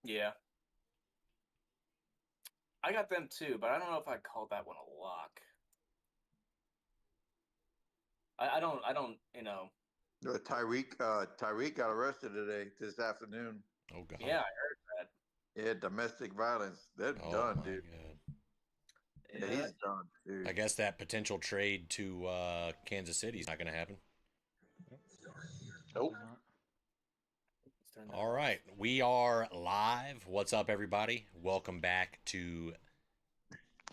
Yeah, I got them too, but I don't know if I'd call that one a lock. I don't. Tyreek got arrested today, this afternoon. Oh God. Yeah, I heard that. Yeah, domestic violence. They're Oh done, my dude. God. Yeah, Yeah, he's done, I dude. guess that potential trade to Kansas City is not going to happen. Yep. Nope. Hopefully not. let's turn that All off. right, we are live. What's up, everybody? Welcome back to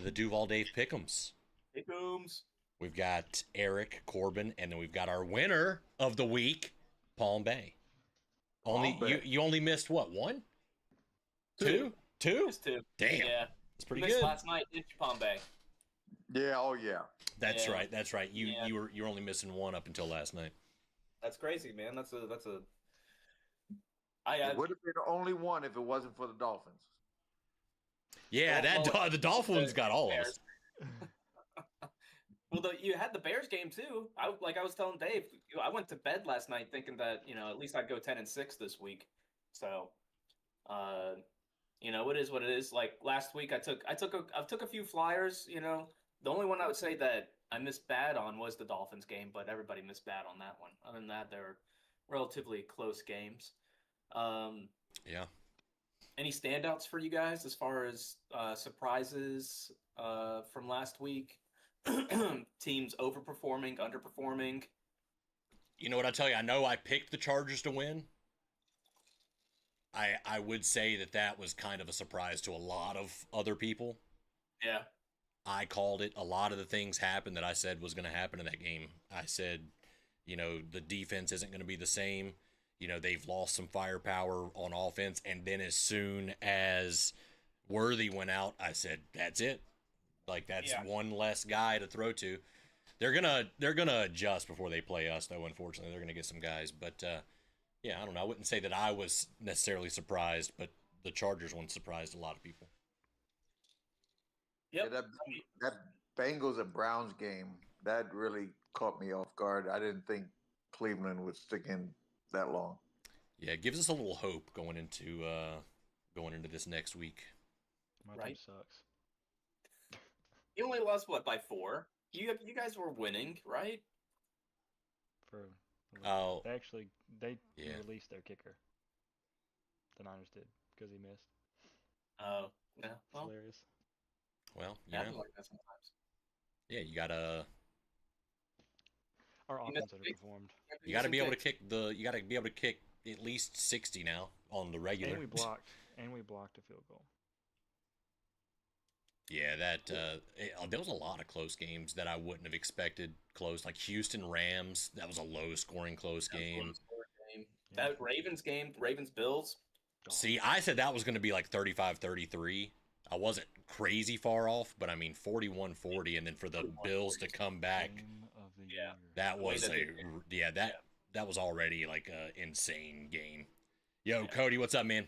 the Duval Dave Pick'ems. Hey, Booms. We've got Eric Corbin, and then we've got our winner of the week, Palm Bay. Only Palm Bay. you only missed what, one, Two. two? Just two. Damn, Yeah, that's pretty missed good. last night, didn't you, Palm Bay? Yeah, oh yeah. That's Yeah. right. That's right. You Yeah. you're only missing one up until last night. That's crazy, man. That's a. It would have been only one if it wasn't for the Dolphins. Yeah, Well, the Dolphins got all of us. Well, you had the Bears game too. I was telling Dave, I went to bed last night thinking that at least I'd go 10-6 this week. So, uh, it is what it is. Like last week, I took a few flyers. The only one I would say that I missed bad on was the Dolphins game, but everybody missed bad on that one. Other than that, they're relatively close games. Um, Yeah. any standouts for you guys as far as surprises from last week? Teams overperforming, underperforming. You know what I tell you? I know I picked the Chargers to win. I would say that was kind of a surprise to a lot of other people. Yeah. I called it. A lot of the things happened that I said was going to happen in that game. I said, the defense isn't going to be the same. They've lost some firepower on offense. And then as soon as Worthy went out, I said, that's it. Like, that's one less guy to throw to. They're gonna adjust before they play us, though. Unfortunately, they're gonna get some guys. But yeah, I don't know. I wouldn't say that I was necessarily surprised, but the Chargers one surprised a lot of people. Yep. Yeah, that Bengals and Browns game, that really caught me off guard. I didn't think Cleveland would stick in that long. Yeah, it gives us a little hope going into this next week. My Right. team sucks. You only lost what by 4? You guys were winning, right? For Oh, they Yeah. released their kicker. The Niners did because he missed. Oh, yeah. It's Well, hilarious. well, happens like that sometimes. yeah, you gotta Our You offense missed big- underperformed, you gotta be able to Kicks. kick at least 60 now on the regular. and we blocked a field goal. Yeah, there was a lot of close games that I wouldn't have expected close. Like Houston Rams, that was a low scoring close game. Yeah. That Ravens game, Ravens Bills. See, I said that was going to be like 35-33. I wasn't crazy far off, but I mean 41-40, and then for the Bills to come back, Game of the Yeah. year. that was The way that they that was already like a insane game. Yo, Yeah. Cody, what's up, man?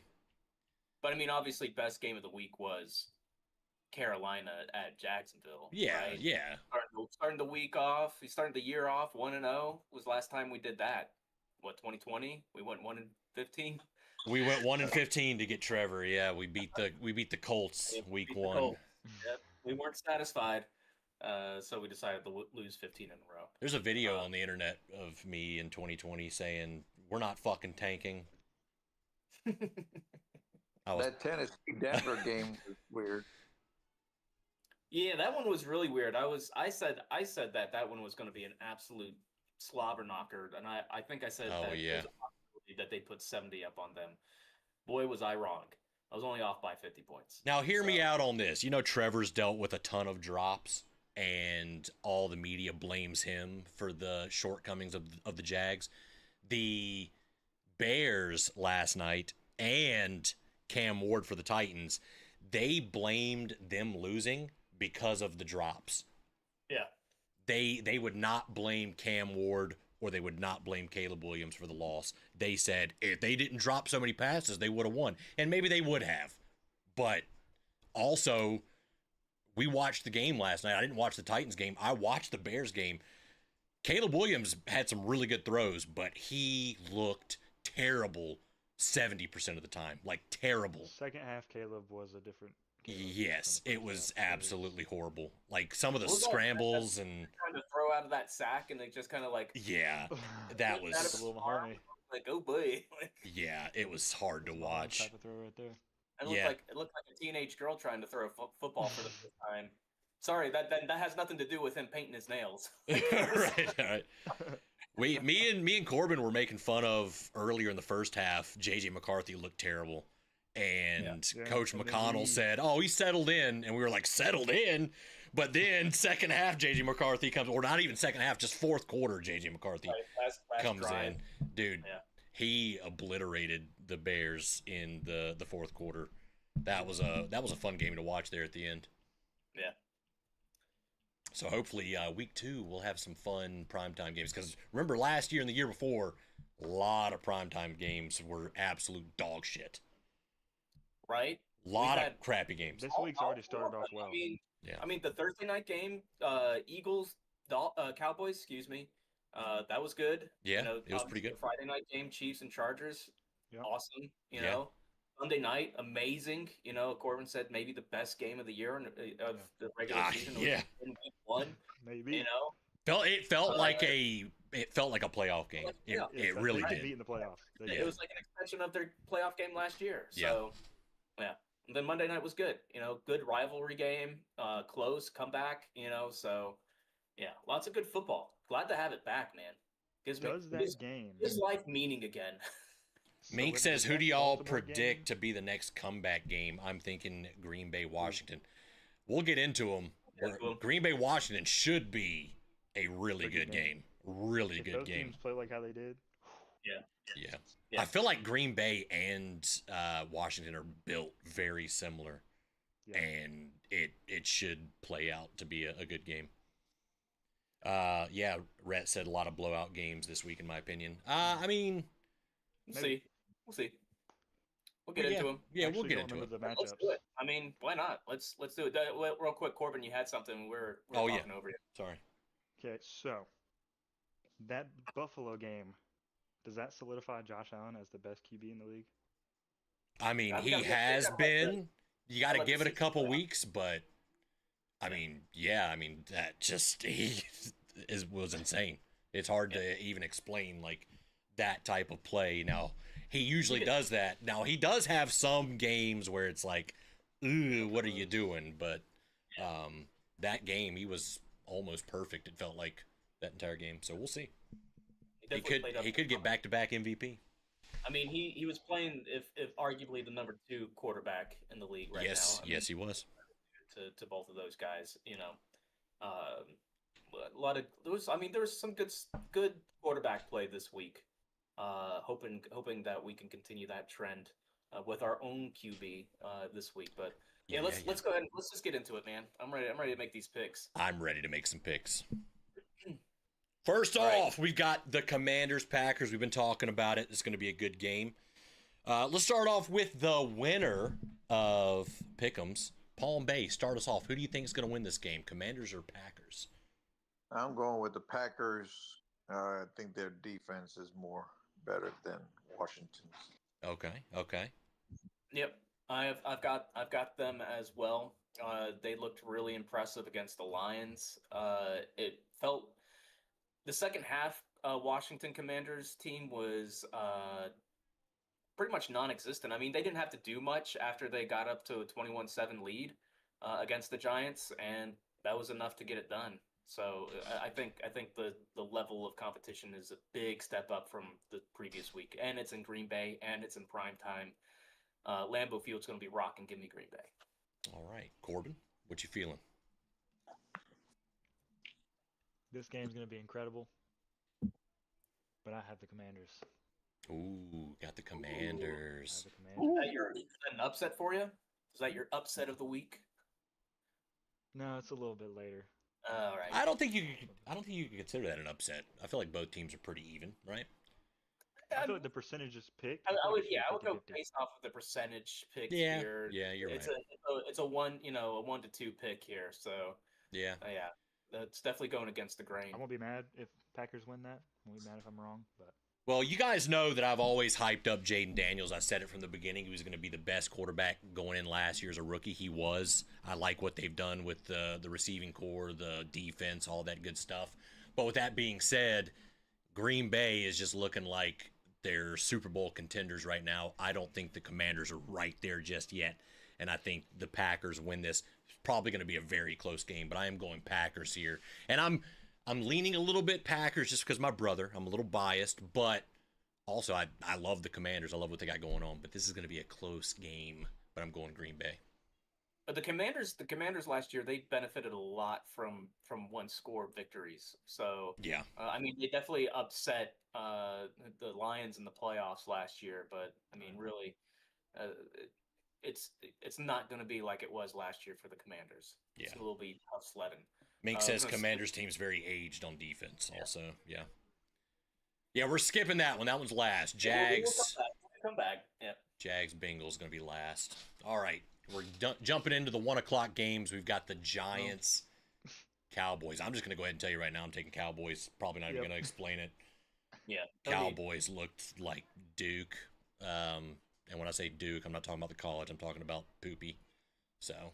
But I mean, obviously, best game of the week was Carolina at Jacksonville. Yeah, right? yeah. Starting the week off, starting the year off 1-0 was last time we did that. What 2020? We went 1-15. We went 1-15 to get Trevor. Yeah, we beat the Colts week Beat the one. Colts. Yep. We weren't satisfied, so we decided to lose 15 in a row. There's a video on the internet of me in 2020 saying we're not fucking tanking. That Tennessee Denver game was weird. Yeah, that one was really weird. I said that one was going to be an absolute slobber knocker, and I think I said that yeah. there's a possibility that they put 70 up on them. Boy, was I wrong. I was only off by 50 points. Now hear me out on this. Trevor's dealt with a ton of drops, and all the media blames him for the shortcomings of the Jags. The Bears last night and Cam Ward for the Titans, they blamed them losing because of the drops. Yeah. They would not blame Cam Ward or they would not blame Caleb Williams for the loss. They said if they didn't drop so many passes, they would have won. And maybe they would have. But also, we watched the game last night. I didn't watch the Titans game. I watched the Bears game. Caleb Williams had some really good throws, but he looked terrible 70% of the time. Like terrible. Second half, Caleb was a different. Caleb Yes, from the it first was half. absolutely horrible. Like some of the What was all that scrambles and trying to throw out of that sack, and they just kind of like yeah, that flipped out of was his Little arm. Mahoney. Like, oh boy. yeah, it was hard to Mahomes watch. type of throw right there. Yeah. It looked like a teenage girl trying to throw a football for the first time. Sorry, that has nothing to do with him painting his nails. right. Me and Corbin were making fun of earlier in the first half. JJ McCarthy looked terrible, and Yeah, Coach and then McConnell he- said, "Oh, he settled in," and we were like, "Settled in." But then second half, JJ McCarthy comes, or not even second half, just fourth quarter, JJ McCarthy Last comes drive. in, dude. Yeah. He obliterated the Bears in the fourth quarter. That was a fun game to watch there at the end. Yeah. So hopefully week 2 we'll have some fun primetime games, because remember last year and the year before, a lot of primetime games were absolute dog shit. Right? A lot of had- crappy games. This week's already started off well. Yeah. I mean, the Thursday night game, Eagles, Cowboys, excuse me, that was good. Yeah, You know, it was pretty good. The Friday night game, Chiefs and Chargers, Yeah. awesome. You Yeah. know, Sunday night, amazing. You know, Corbin said maybe the best game of the year of the regular season. Was yeah. in week 1. Maybe. You know, It felt Uh, like a playoff game. Yeah. It really they did. beat in the playoffs. They Yeah. it was like an extension of their playoff game last year. So, yeah. And then Monday night was good. You know, good rivalry game, close comeback. You know, so yeah, lots of good football. Glad to have it back, man. Gives game. gives life meaning again. Mink So says, the "Who do next y'all Baltimore predict game- to be the next comeback game?" I'm thinking Green Bay, Washington. We'll get into them. Yeah, cool. Green Bay, Washington should be a really Pretty good good game. Really If good those game. teams play like how they did, Yeah. Yeah. I feel like Green Bay and Washington are built very similar, Yeah. and it should play out to be a good game. Yeah, Rhett said a lot of blowout games this week, in my opinion. I mean, We'll Maybe. see. We'll see. We'll get yeah, into them. yeah, we'll Actually get don't into remember it. the Let's matchups. do it. I mean, why not? Let's do it. Real quick, Corbin, you had something. We're Oh, yeah. talking over you. Sorry. Okay, so that Buffalo game, does that solidify Josh Allen as the best QB in the league? I mean, I've he got- has I've got- been. You got to I'd like give to it a see couple some weeks, but I mean, yeah, I mean that just was insane. It's hard to even explain like that type of play. Now he usually does that. Now he does have some games where it's like, "Ooh, what are you doing?" But that game he was almost perfect. It felt like that entire game. So we'll see. He definitely played up could to get the back-to-back MVP. I mean, he was playing if arguably the number 2 quarterback in the league right Yes, now. I mean, yes, he was. to both of those guys, you know. A lot of there was some good quarterback play this week. Hoping that we can continue that trend with our own QB this week. But yeah, let's go ahead and let's just get into it, man. I'm ready to make these picks. I'm ready to make some picks. First All right. off, we've got the Commanders Packers. We've been talking about it. It's going to be a good game. Let's start off with the winner of Pick'ems. Palm Bay, start us off. Who do you think is going to win this game, Commanders or Packers? I'm going with the Packers. I think their defense is more better than Washington's. Okay. Yep, I've got them as well. They looked really impressive against the Lions. It felt the second half. Washington Commanders team was pretty much non-existent. I mean, they didn't have to do much after they got up to a 21-7 lead against the Giants, and that was enough to get it done. So I think the level of competition is a big step up from the previous week, and it's in Green Bay, and it's in prime time. Lambeau Field's going to be rocking. Give me Green Bay. All right. Corbin, what you feeling? This game's going to be incredible, but I have the Commanders. Ooh, got the I have Commanders. the Commanders. Is that an upset for you? Is that your upset of the week? No, it's a little bit later. All right. I don't think you could consider that an upset. I feel like both teams are pretty even, right? I feel like the percentages picked. I would go 50-50. based off of the percentage picks Yeah. here. Yeah, you're It's right. it's a 1 to 2 pick here. So Yeah. yeah, that's definitely going against the grain. I won't be mad if Packers win that. I won't be mad if I'm wrong, but Well, you guys know that I've always hyped up Jaden Daniels. I said it from the beginning. He was going to be the best quarterback going in last year as a rookie. He was. I like what they've done with the receiving core, the defense, all that good stuff. But with that being said, Green Bay is just looking like they're Super Bowl contenders right now. I don't think the Commanders are right there just yet. And I think the Packers win this. It's probably going to be a very close game, but I am going Packers here. And I'm leaning a little bit Packers just because my brother. I'm a little biased, but also I love the Commanders. I love what they got going on, but this is going to be a close game, but I'm going Green Bay. But the Commanders last year, they benefited a lot from one score victories. So Yeah. I mean, they definitely upset the Lions in the playoffs last year. But I mean, really, it's not going to be like it was last year for the Commanders. Yeah. It will be tough sledding. Mink says Commanders team's very aged on defense also. Yeah. Yeah, we're skipping that one. That one's last. Jags. We'll come back. Yeah. Jags Bengals going to be last. All right. We're jumping into the 1 o'clock games. We've got the Giants, Cowboys. I'm just going to go ahead and tell you right now I'm taking Cowboys. Probably not even going to explain it. Yeah. Cowboys looked like Duke. And when I say Duke, I'm not talking about the college. I'm talking about Poopy. So,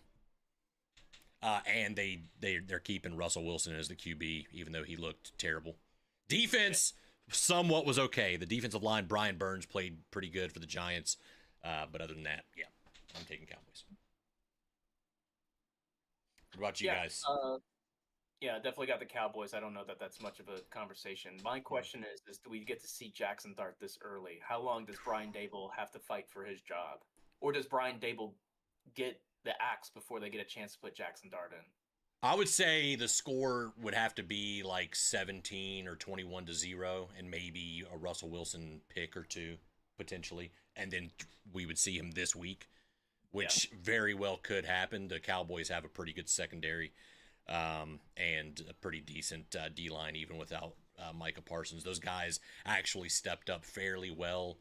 and they're keeping Russell Wilson as the QB, even though he looked terrible. Defense somewhat was okay. The defensive line, Brian Burns played pretty good for the Giants. But other than that, yeah, I'm taking Cowboys. What about you guys? Yeah, definitely got the Cowboys. I don't know that that's much of a conversation. My question is do we get to see Jackson Dart this early? How long does Brian Dable have to fight for his job? Or does Brian Dable get the axe before they get a chance to put Jackson Dart in? I would say the score would have to be like 17 or 21-0, and maybe a Russell Wilson pick or two, potentially. And then we would see him this week, which very well could happen. The Cowboys have a pretty good secondary. And a pretty decent D-line even without Micah Parsons. Those guys actually stepped up fairly well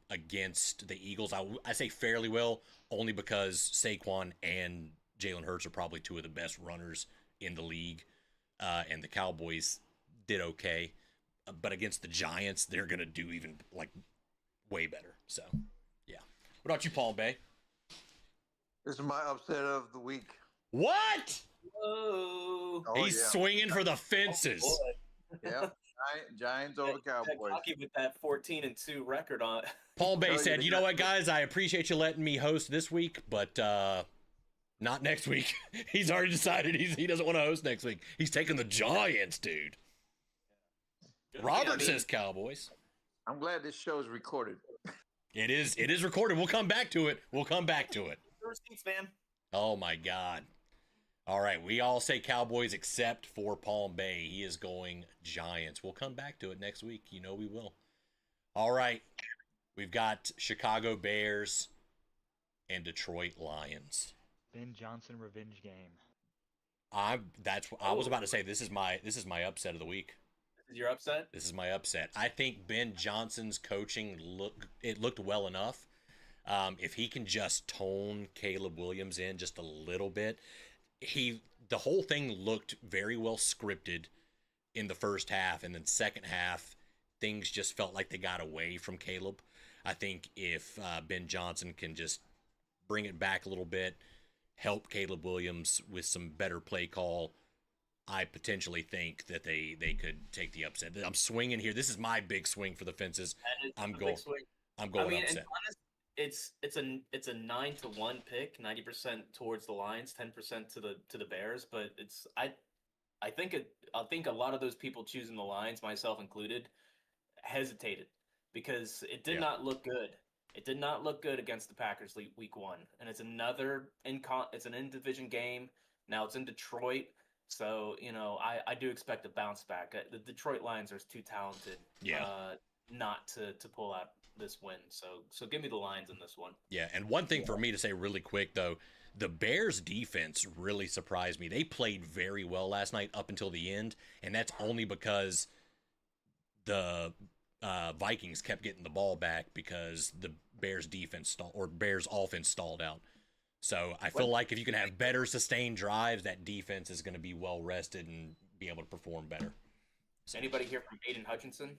against the Eagles. I say fairly well only because Saquon and Jalen Hurts are probably two of the best runners in the league, and the Cowboys did okay. But against the Giants, they're going to do even, like, way better. So, yeah. What about you, Paul Bay? This is my upset of the week. What? Whoa. Oh, He's yeah. swinging for the fences. Yeah, Giants over Cowboys. Cocky with that 14-2 record on. Paul Bay Tell you said, the you know guy- what, guys? I appreciate you letting me host this week, but not next week. He's already decided he doesn't want to host next week. He's taking the Giants, dude. Robert says Cowboys. I'm glad this show is recorded. It is recorded. We'll come back to it. Receipts, man. Oh, my God. All right, we all say Cowboys except for Palm Bay. He is going Giants. We'll come back to it next week. You know we will. All right, we've got Chicago Bears and Detroit Lions. Ben Johnson revenge game. I was about to say this is my upset of the week. Is your upset? This is my upset. I think Ben Johnson's coaching looked well enough. If he can just tone Caleb Williams in just a little bit, the whole thing looked very well scripted in the first half, and then second half things just felt like they got away from Caleb. I think if Ben Johnson can just bring it back a little bit, help Caleb Williams with some better play call, I potentially think that they could take the upset. I'm swinging here. This is my big swing for the fences. I'm going upset. It's a 9-1 pick, 90% towards the Lions, 10% to the Bears. But I think a lot of those people choosing the Lions, myself included, hesitated because it did not look good. It did not look good against the Packers week one, and it's it's an in-division game. Now it's in Detroit. So, I do expect a bounce back. The Detroit Lions are too talented not to pull out this win. So give me the Lions in this one. Yeah, and one thing for me to say really quick, though, the Bears' defense really surprised me. They played very well last night up until the end, and that's only because the Vikings kept getting the ball back because the Bears' Bears' offense stalled out. So I feel like if you can have better sustained drives, that defense is going to be well rested and be able to perform better. Anybody here from Aiden Hutchinson?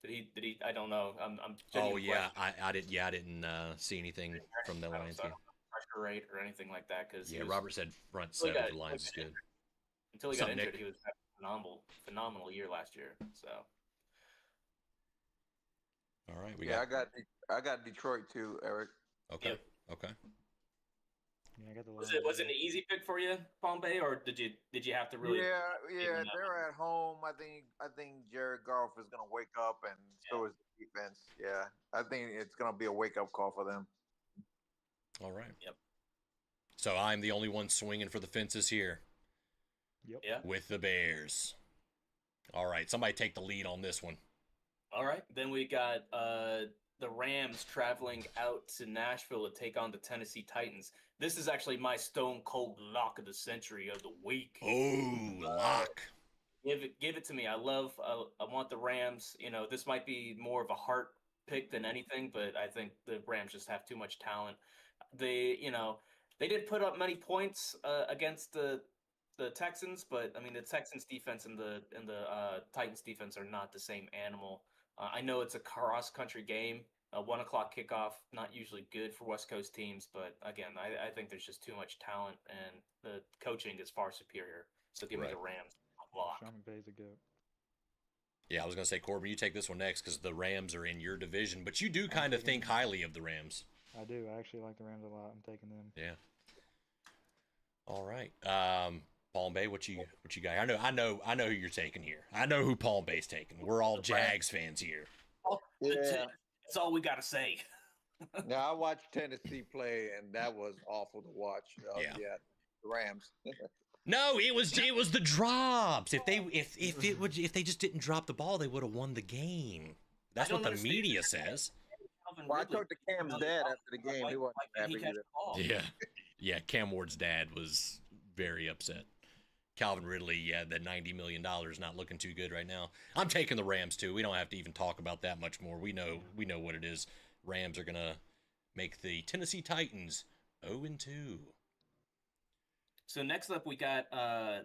Did he? I don't know. I'm Oh genuine yeah, question. I didn't see anything from the Lions So I game. don't know pressure rate or anything like that because Yeah, Robert said front until he seven got, for the Lions is good. until he got Something, injured, Nick? he was having a phenomenal year last year. So All right, we Yeah, got. I got Detroit too, Eric. Okay, yep. okay. Yeah, I got the Was Lions. it an easy pick for you, Palm Bay, or did you have to really? Yeah, they're at home. I think Jared Goff is gonna wake up, and so is the defense. Yeah, I think it's gonna be a wake up call for them. All right. Yep. So I'm the only one swinging for the fences here Yep. Yeah. with the Bears. All right, somebody take the lead on this one. All right. Then we got the Rams traveling out to Nashville to take on the Tennessee Titans. This is actually my stone cold lock of the century of the week. Oh, lock. Give it to me. I want the Rams. You know, this might be more of a heart pick than anything, but I think the Rams just have too much talent. They didn't put up many points against the Texans, but I mean the Texans defense and the Titans defense are not the same animal. I know it's a cross country game, a 1 o'clock kickoff, not usually good for West Coast teams, but again, I think there's just too much talent and the coaching is far superior. So give me the Rams lock. Sean McVay's a goat. Yeah, I was going to say, Corbin, you take this one next because the Rams are in your division, but you do kind of think highly of the Rams. I do. I actually like the Rams a lot. I'm taking them. Yeah. All right. Palm Bay, what you got? I know who you're taking here. I know who Palm Bay's taking. We're all Jags fans here. Yeah. That's all we got to say. Now I watched Tennessee play, and that was awful to watch. Yeah. The Rams. No, it was the drops. If they just didn't drop the ball, they would have won the game. That's what the media says. Well, I talked to Cam's dad after the game. He wasn't happy either. Yeah. Cam Ward's dad was very upset. Calvin Ridley, that $90 million not looking too good right now. I'm taking the Rams too. We don't have to even talk about that much more. We know what it is. Rams are gonna make the Tennessee Titans 0-2. So next up, we got a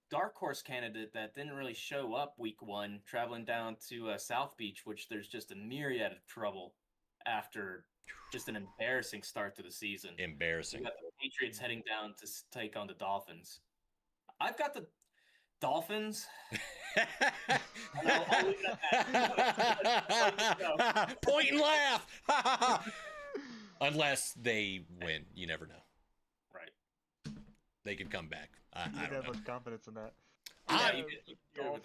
dark horse candidate that didn't really show up week one, traveling down to South Beach, which there's just a myriad of trouble after just an embarrassing start to the season. Embarrassing. We got the Patriots heading down to take on the Dolphins. I've got the Dolphins. I'll leave it at that. Point and laugh. Unless they win, you never know. Right. They could come back. I You don't have know. much confidence in that.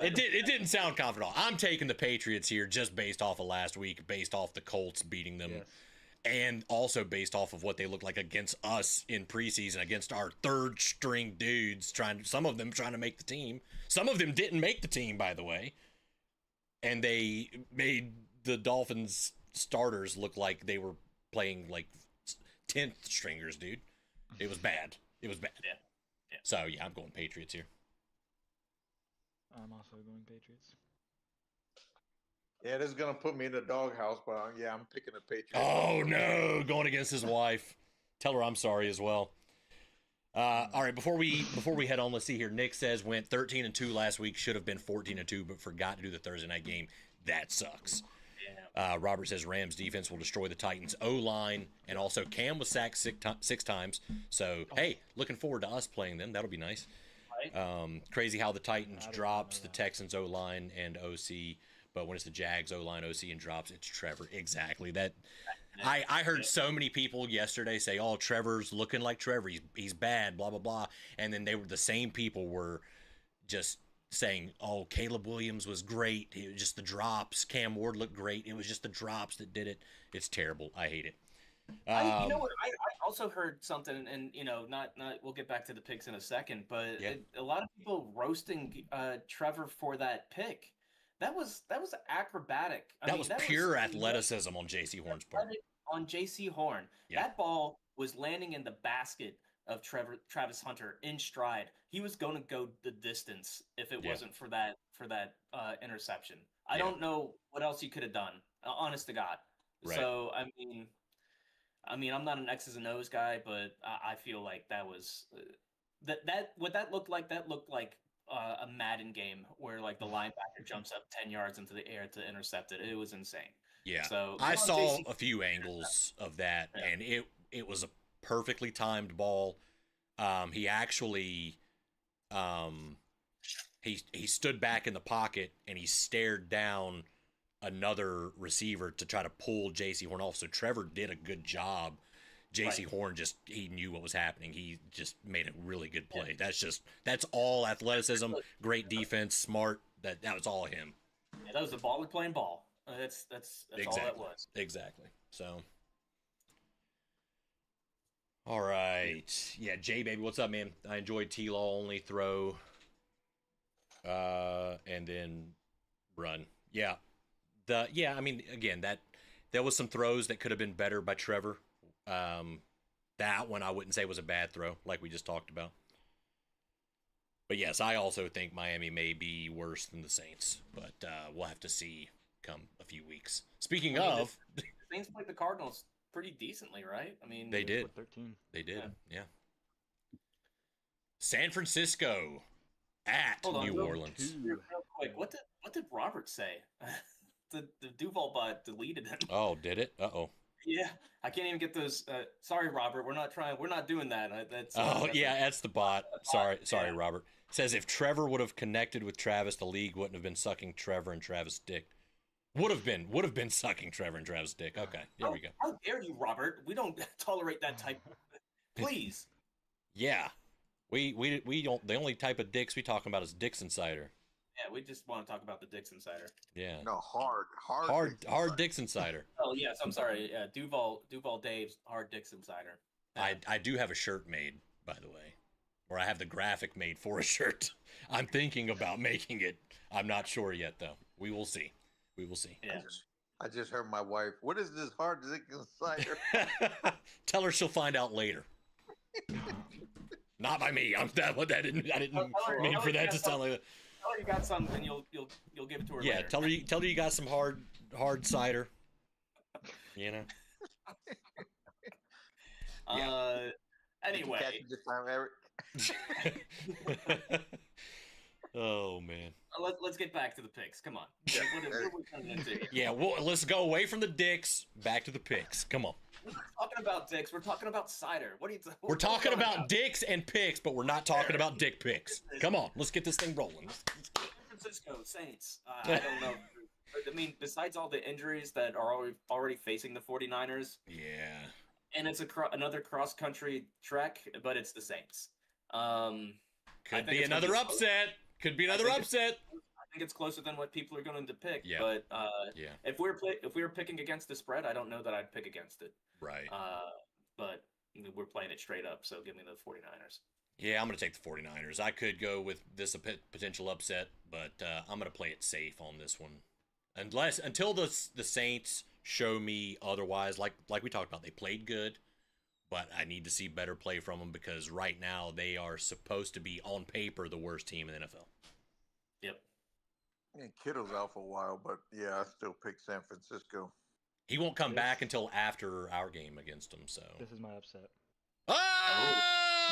It didn't sound confident. I'm taking the Patriots here just based off of last week, based off the Colts beating them, Yes. and also based off of what they look like against us in preseason, against our third string dudes. Some of them trying to make the team. Some of them didn't make the team, by the way, and they made the Dolphins starters look like they were playing like 10th stringers, dude. It was bad. It was bad. Yeah. So yeah, I'm going Patriots here. I'm also going Patriots. Yeah, this is gonna put me in the doghouse, but I'm picking the Patriots. Oh no, going against his wife. Tell her I'm sorry as well. All right, before we head on, let's see here. Nick says went 13-2 last week, should have been 14-2, but forgot to do the Thursday night game. That sucks. Robert says Rams defense will destroy the Titans O-line, and also Cam was sacked 6 times. So hey, looking forward to us playing them. That'll be nice. Crazy how the Titans drops the Texans O-line and OC, but when it's the Jags O-line, OC, and drops, it's Trevor. Exactly. That I heard so many people yesterday say, "Oh, Trevor's looking like Trevor. He's bad, blah blah blah," and then the same people were just saying, "Oh, Caleb Williams was great. It was just the drops. Cam Ward looked great. It was just the drops that did it. It's terrible. I hate it." You know what? I also heard something, and not we'll get back to the picks in a second, but a lot of people roasting Trevor for that pick. That was acrobatic. That was pure athleticism on J.C. Horn's part. On J.C. Horn, that ball was landing in the basket of Travis Hunter in stride. He was going to go the distance if it wasn't for that interception. I don't know what else he could have done. Honest to God. Right. So I mean, I'm not an X's and O's guy, but I feel like that was that what that looked like. That looked like a Madden game where like the linebacker jumps up 10 yards into the air to intercept it. It was insane. Yeah, So I good on saw JC. a few angles of that, Yeah. and it was a perfectly timed ball. He actually, he stood back in the pocket and he stared down another receiver to try to pull J.C. Horn off. So Trevor did a good job. J.C. Right. Horn he knew what was happening. He just made a really good play. That's all athleticism, great defense, smart. That was all him. Yeah, that was the baller playing ball. That's all that was. Exactly. So, all right. Yeah, Jay, baby, what's up, man? I enjoyed T-Law only throw, and then run. Yeah. I mean, again, there was some throws that could have been better by Trevor. That one I wouldn't say was a bad throw, like we just talked about. But yes, I also think Miami may be worse than the Saints, but we'll have to see come a few weeks. Speaking of, The Saints played the Cardinals pretty decently, right? I mean, they did. 13. They did. Yeah. San Francisco at Hold on, New real- Orleans. Real quick, what did Robert say? the Duval bot deleted him. Oh, did it? Uh-oh. Yeah, I can't even get those. Sorry, Robert. We're not doing that. That's. Oh, that's yeah, that's the bot. Sorry, Yeah. Robert. Says if Trevor would have connected with Travis, the league wouldn't have been sucking Trevor and Travis' dick. Would have been sucking Trevor and Travis' dick. Okay, there we go. How dare you, Robert? We don't tolerate that type. Please. Yeah. We don't, the only type of dicks we talking about is Dixon Cider. Yeah, we just want to talk about the Dixon cider. Yeah. No, hard Hard Dixon Cider. Oh yes, I'm sorry. Duval Dave's hard Dixon cider. I do have a shirt made, by the way, or I have the graphic made for a shirt. I'm thinking about making it. I'm not sure yet, though. We will see. We will see. Yeah. I just heard my wife. What is this hard Dixon cider? Tell her she'll find out later. Not by me. I didn't mean for that to sound like that. Tell her you got some, and you'll give it to her. Yeah, later. tell her you got some hard cider. You know. Anyway, Catch it this time, Eric. Oh man. let's get back to the picks. Come on. What are we coming into here? Yeah, well, let's go away from the dicks, back to the picks. Come on. We're not talking about dicks. We're talking about cider. What are you? We're talking about dicks and picks, but we're not talking about dick picks. Come on, let's get this thing rolling. San Francisco Saints. I don't know. I mean, besides all the injuries that are already facing the 49ers, Yeah. and it's another cross-country trek, but it's the Saints. Could be another upset. Could be another upset. I think it's closer than what people are going to pick. Yeah. But Yeah. if we were picking against the spread, I don't know that I'd pick against it. Right. But we're playing it straight up, so give me the 49ers. Yeah, I'm going to take the 49ers. I could go with this potential upset, but I'm going to play it safe on this one. Until the Saints show me otherwise, like we talked about, they played good, but I need to see better play from them because right now they are supposed to be, on paper, the worst team in the NFL. Yep. Yeah, Kittle's out for a while, but yeah, I still pick San Francisco. He won't come back until after our game against them, so. This is my upset.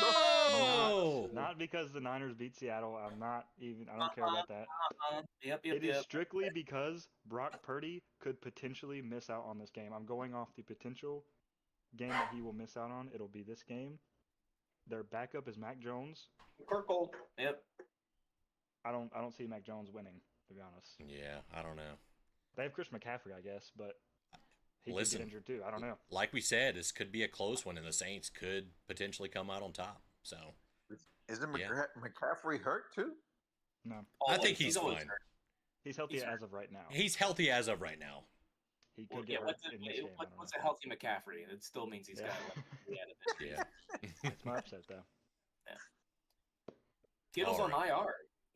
Oh! Not because the Niners beat Seattle. I don't care about that. Yep. It is strictly because Brock Purdy could potentially miss out on this game. I'm going off the potential game that he will miss out on. It'll be this game. Their backup is Mac Jones. Kirkle. Yep. I don't see Mac Jones winning, to be honest. Yeah, I don't know. They have Chris McCaffrey, I guess, but he Listen, could get injured too. I don't know. Like we said, this could be a close one, and the Saints could potentially come out on top. So Isn't Yeah. McCaffrey hurt too? No, I think he's always fine. hurt. he's healthy He's as of right now. He's healthy as of right now. He Well, could yeah, get hurt in this game. I don't what's know. a healthy McCaffrey? It still means he's Yeah. got it out of it. Yeah. It's my upset though. Kittle's All on right. IR.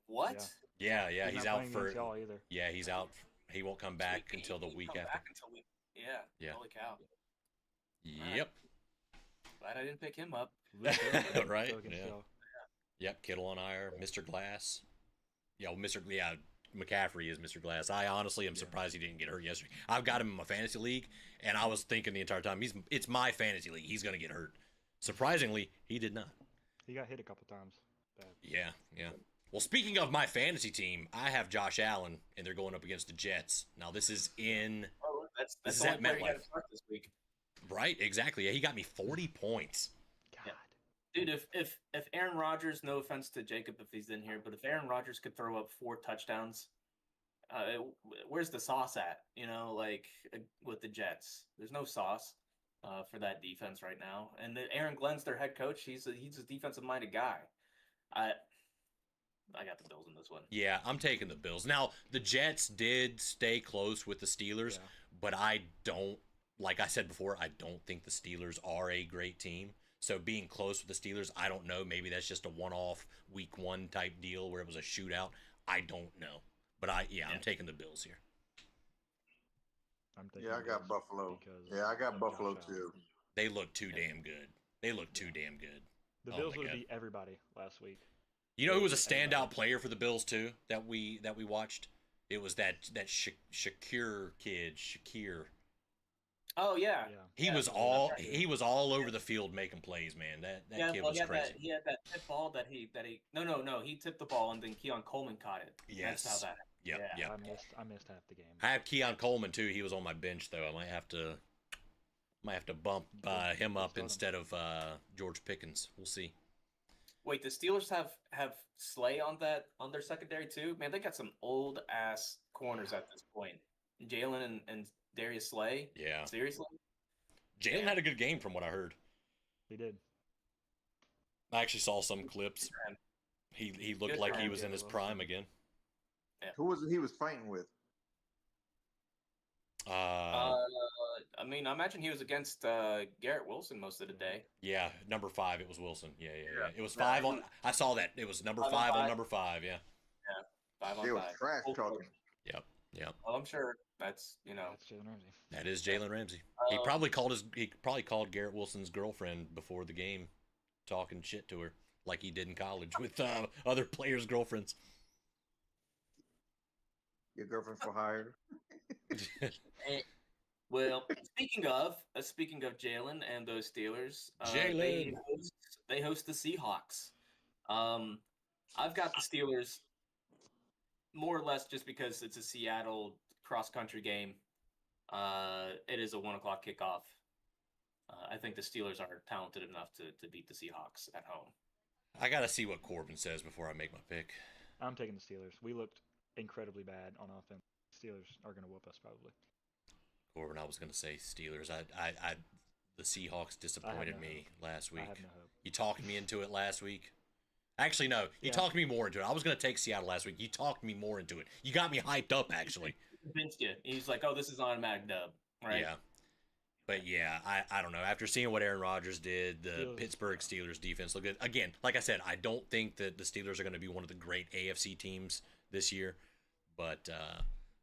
What? Yeah, He's he's not out playing for. against y'all either. Yeah, he's out. He won't come back He- until the he week come after. back until yeah. Yeah. Holy cow. Yep. Glad I didn't pick him up. Right, Go against yeah. y'all. Yep. Kittle on IR. Mr. Glass. Yeah, McCaffrey is Mr. Glass. I honestly am surprised he didn't get hurt yesterday. I've got him in my fantasy league, and I was thinking the entire time it's my fantasy league. He's gonna get hurt. Surprisingly, he did not. He got hit a couple times. Bad. Yeah. Well, speaking of my fantasy team, I have Josh Allen, and they're going up against the Jets. Now, this is in Oh, that's This is the at only player you got MetLife. to start this week. right. Exactly. Yeah, he got me 40 points. God. Dude, if Aaron Rodgers, no offense to Jacob if he's in here, but if Aaron Rodgers could throw up 4 touchdowns, where's the sauce at? You know, like with the Jets, there's no sauce for that defense right now. And Aaron Glenn's their head coach. He's a defensive minded guy. I got the Bills in this one. Yeah, I'm taking the Bills. Now, the Jets did stay close with the Steelers, Yeah. but I don't, like I said before, I don't think the Steelers are a great team. So being close with the Steelers, I don't know. Maybe that's just a one-off week 1 type deal where it was a shootout. I don't know. But I'm taking the Bills here. I'm taking Yeah, I the got Bills Buffalo. because Yeah, I got of Buffalo Josh too. Allen. They look too damn good. They look too damn good. The Oh Bills my would God. beat everybody last week. You know who was a Everybody. standout player for the Bills too that we watched? It was that Shakir kid, Shakir. Oh yeah. Yeah. He Yeah, was that's all right. he was all over the field making plays, man. That kid well, was he had crazy. he had that tip ball that he no, he tipped the ball and then Keon Coleman caught it. Yes. That's how that. Yep, yeah. yep. I missed half the game. I have Keon Coleman too. He was on my bench though. I might have to bump him up Start him. instead of George Pickens. We'll see. Wait, the Steelers have Slay on their secondary too. Man, they got some old ass corners at this point. Jalen and Darius Slay. Yeah. Seriously. Jalen had a good game from what I heard. He did. I actually saw some clips. He looked Good like for he him, was in his Jalen prime again. Who was it he was fighting with? I mean, I imagine he was against Garrett Wilson most of the day. Yeah, number 5. It was Wilson. Yeah. It was Yeah, 5 he on. I saw that. It was number 5 5 on on 5. number 5. Yeah. 5 on They was 5. trash Full talking. court. Yep. Well, I'm sure that's That's Jalen Ramsey. That is Jalen Ramsey. He probably called Garrett Wilson's girlfriend before the game, talking shit to her like he did in college with other players' girlfriends. Your girlfriend for hire. Well, speaking of Jalen and those Steelers, Jalen. they host the Seahawks. I've got the Steelers more or less just because it's a Seattle cross country game. It is a 1:00 kickoff. I think the Steelers are talented enough to beat the Seahawks at home. I gotta see what Corbin says before I make my pick. I'm taking the Steelers. We looked incredibly bad on offense. Steelers are going to whoop us probably. Corbin, I was gonna say Steelers. The Seahawks disappointed me last week. I have no hope. You talked me into it last week. Actually, no. You Yeah. talked me more into it. I was going to take Seattle last week. You talked me more into it. You got me hyped up, actually. Convinced you. He's like, oh, this is automatic dub, right? Yeah. But yeah, I don't know. After seeing what Aaron Rodgers did, the Steelers. Pittsburgh Steelers defense looked good. Again, like I said, I don't think that the Steelers are going to be one of the great AFC teams this year. But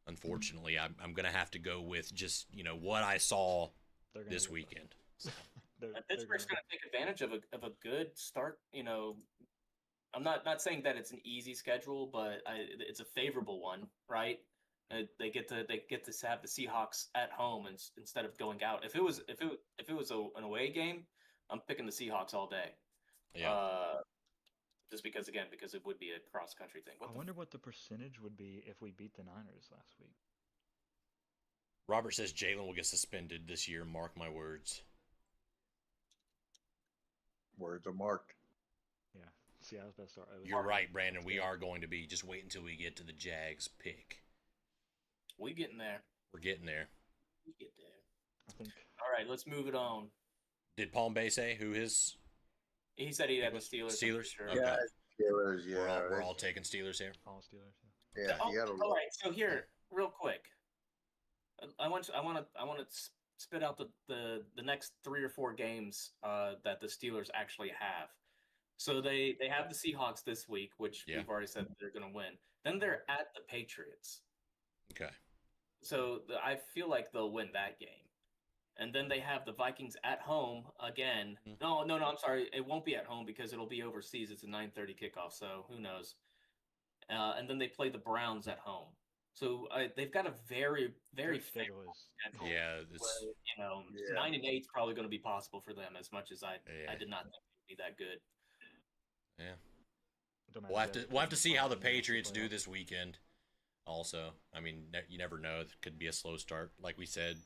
unfortunately, I'm going to have to go with just, what I saw They're gonna this whoop us. weekend. Pittsburgh's going to take advantage of a good start. I'm not saying that it's an easy schedule, but it's a favorable one, right? They get to have the Seahawks at home instead of going out. If it was an away game, I'm picking the Seahawks all day. Yeah. Just because it would be a cross country thing. I wonder what the percentage would be if we beat the Niners last week. Robert says Jalen will get suspended this year. Mark my words. Words are marked. Yeah. Seattle's best start. You're right, Brandon. We are going to be. Just wait until we get to the Jags pick. We getting there. We're getting there. We get there. I think. All right, let's move it on. Did Palm Bay say who his He said he had the Steelers. I'm Steelers? pretty sure. Okay. Yeah, Steelers. Yeah, We're all taking Steelers here. All Steelers. Yeah, Oh, you gotta all right. So here, real quick, I want to spit out the next 3 or 4 games that the Steelers actually have. So they have the Seahawks this week, which Yeah. we've already said they're going to win. Then they're at the Patriots. Okay. So I feel like they'll win that game. And then they have the Vikings at home again. Mhm. No, I'm sorry. It won't be at home because it'll be overseas. It's a 9:30 kickoff, so who knows? And then they play the Browns at home. So they've got a very, very Their schedule favorable is. schedule. Yeah. Where, Yeah. 9-8 is probably going to be possible for them. As much as I Yeah. did not think it'd be that good. Yeah. Don't We'll have matter, to Jets see how the in the NFC Patriots do playoffs. this weekend. Also, I mean, you never know. It could be a slow start. Like we said,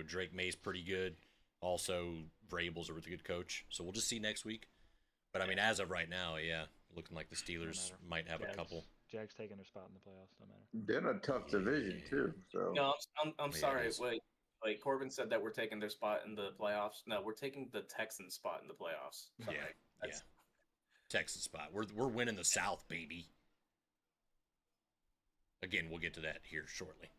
Drake May's pretty good. Also, Vrabel's a really good coach. So we'll just see next week. But I mean, as of right now, yeah, looking like the Steelers matter. might have a Jags- couple. Jags taking their spot in the playoffs. Don't matter. They're in a tough division too. So No, I'm Yeah, it sorry. is. Wait, Corbin said that we're taking their spot in the playoffs. No, we're taking the Texans' spot in the playoffs. Sorry. Yeah, That's- Texas spot. We're winning the South, baby. Again, we'll get to that here shortly.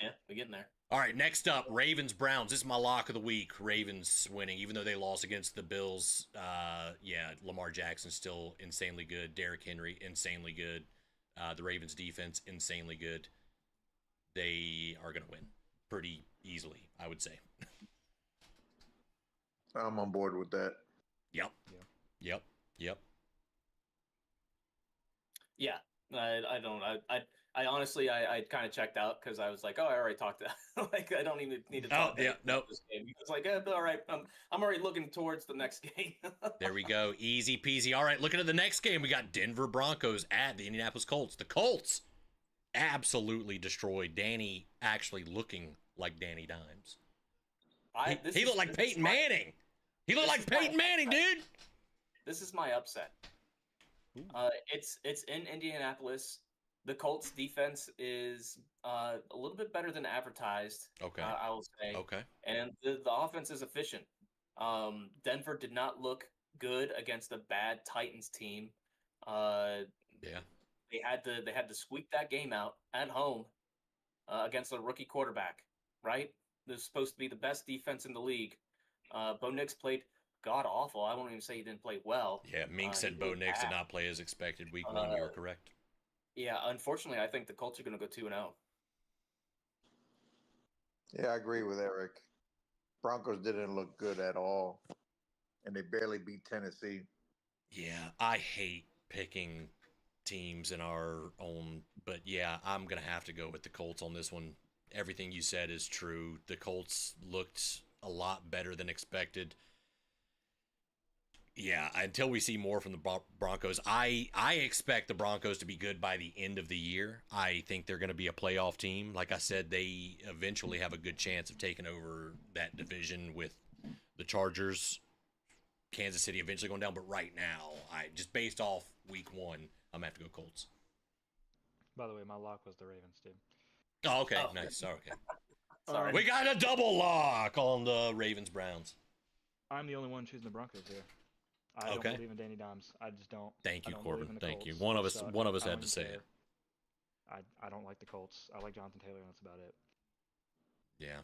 Yeah, we're getting there. All right, next up, Ravens Browns. This is my lock of the week. Ravens winning, even though they lost against the Bills. Yeah, Lamar Jackson's still insanely good. Derrick Henry, insanely good. The Ravens defense, insanely good. They are going to win pretty easily, I would say. I'm on board with that. Yep. Yeah. Yep. Yeah, I don't. I honestly, I kind of checked out because I was like, oh, I already talked to. Like, I don't even need to talk. yeah, nope. This game. It's like, all right, I'm already looking towards the next game. There we go. Easy peasy. All right, looking at the next game, we got Denver Broncos at the Indianapolis Colts. The Colts absolutely destroyed Danny, actually looking like Danny Dimes. He looked like Peyton Manning. He looked like Peyton Manning, dude. This is my upset. It's in Indianapolis. The Colts defense is a little bit better than advertised. Okay. I will say. Okay. And the offense is efficient. Denver did not look good against a bad Titans team. Yeah. They had to squeak that game out at home against a rookie quarterback. Right? This is supposed to be the best defense in the league. Bo Nix played god awful. I won't even say he didn't play well. Yeah, Mink said Bo Nix did not play as expected week one. You were correct. Yeah, unfortunately, I think the Colts are going to go 2-0. Yeah, I agree with Eric. Broncos didn't look good at all, and they barely beat Tennessee. Yeah, I hate picking teams in our own, but yeah, I'm going to have to go with the Colts on this one. Everything you said is true. The Colts looked a lot better than expected. Yeah, until we see more from the Broncos, I expect the Broncos to be good by the end of the year. I think they're going to be a playoff team. Like I said, they eventually have a good chance of taking over that division with the Chargers, Kansas City eventually going down. But right now, just based off week one, I'm going to have to go Colts. By the way, my lock was the Ravens, dude. Oh, okay. Oh. Nice. Okay. Sorry. We got a double lock on the Ravens-Browns. I'm the only one choosing the Broncos here. I don't Okay. believe in Danny Dimes. I just don't. Thank you, I don't believe Corbin. in the Thank you. Colts. One of They us suck. had I to don't say care. it. I don't like the Colts. I like Jonathan Taylor, and that's about it. Yeah.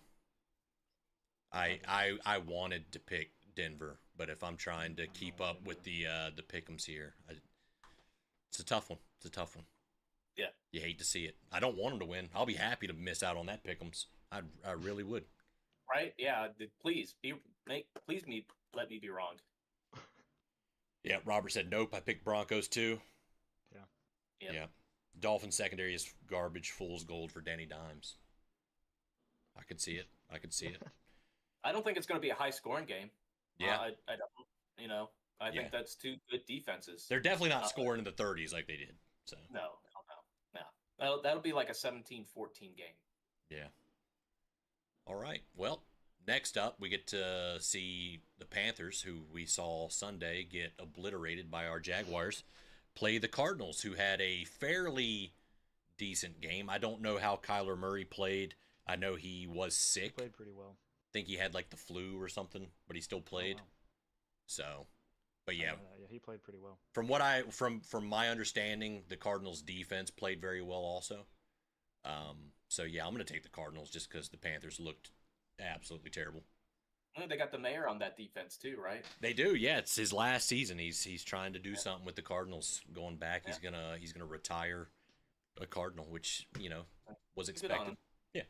I wanted to pick Denver, but if I'm trying to keep up with the pick'ems here, it's a tough one. It's a tough one. Yeah. You hate to see it. I don't want them to win. I'll be happy to miss out on that pick'ems. I really would. Right? Yeah. Please let me be wrong. Yeah. Robert said nope. I picked Broncos too. Yeah. Yep. Yeah. Dolphin secondary is garbage. Fool's gold for Danny Dimes. I could see it. I don't think it's going to be a high scoring game. Yeah. I don't. I think that's two good defenses. They're definitely not scoring in the 30s like they did. So. No. That'll be like a 17-14 game. Yeah. All right. Well, next up, we get to see the Panthers, who we saw Sunday get obliterated by our Jaguars, play the Cardinals, who had a fairly decent game. I don't know how Kyler Murray played. I know he was sick. Played pretty well. I think he had like the flu or something, but he still played. Oh, wow. So, but yeah, Yeah, he played pretty well. from my understanding, the Cardinals defense played very well also. So yeah, I'm going to take the Cardinals just because the Panthers looked absolutely terrible. Well, they got the mayor on that defense too, right? They do, yeah. It's his last season. He's trying to do something with the Cardinals. Going back, he's gonna retire a Cardinal, which was Good on expected. him. Yeah.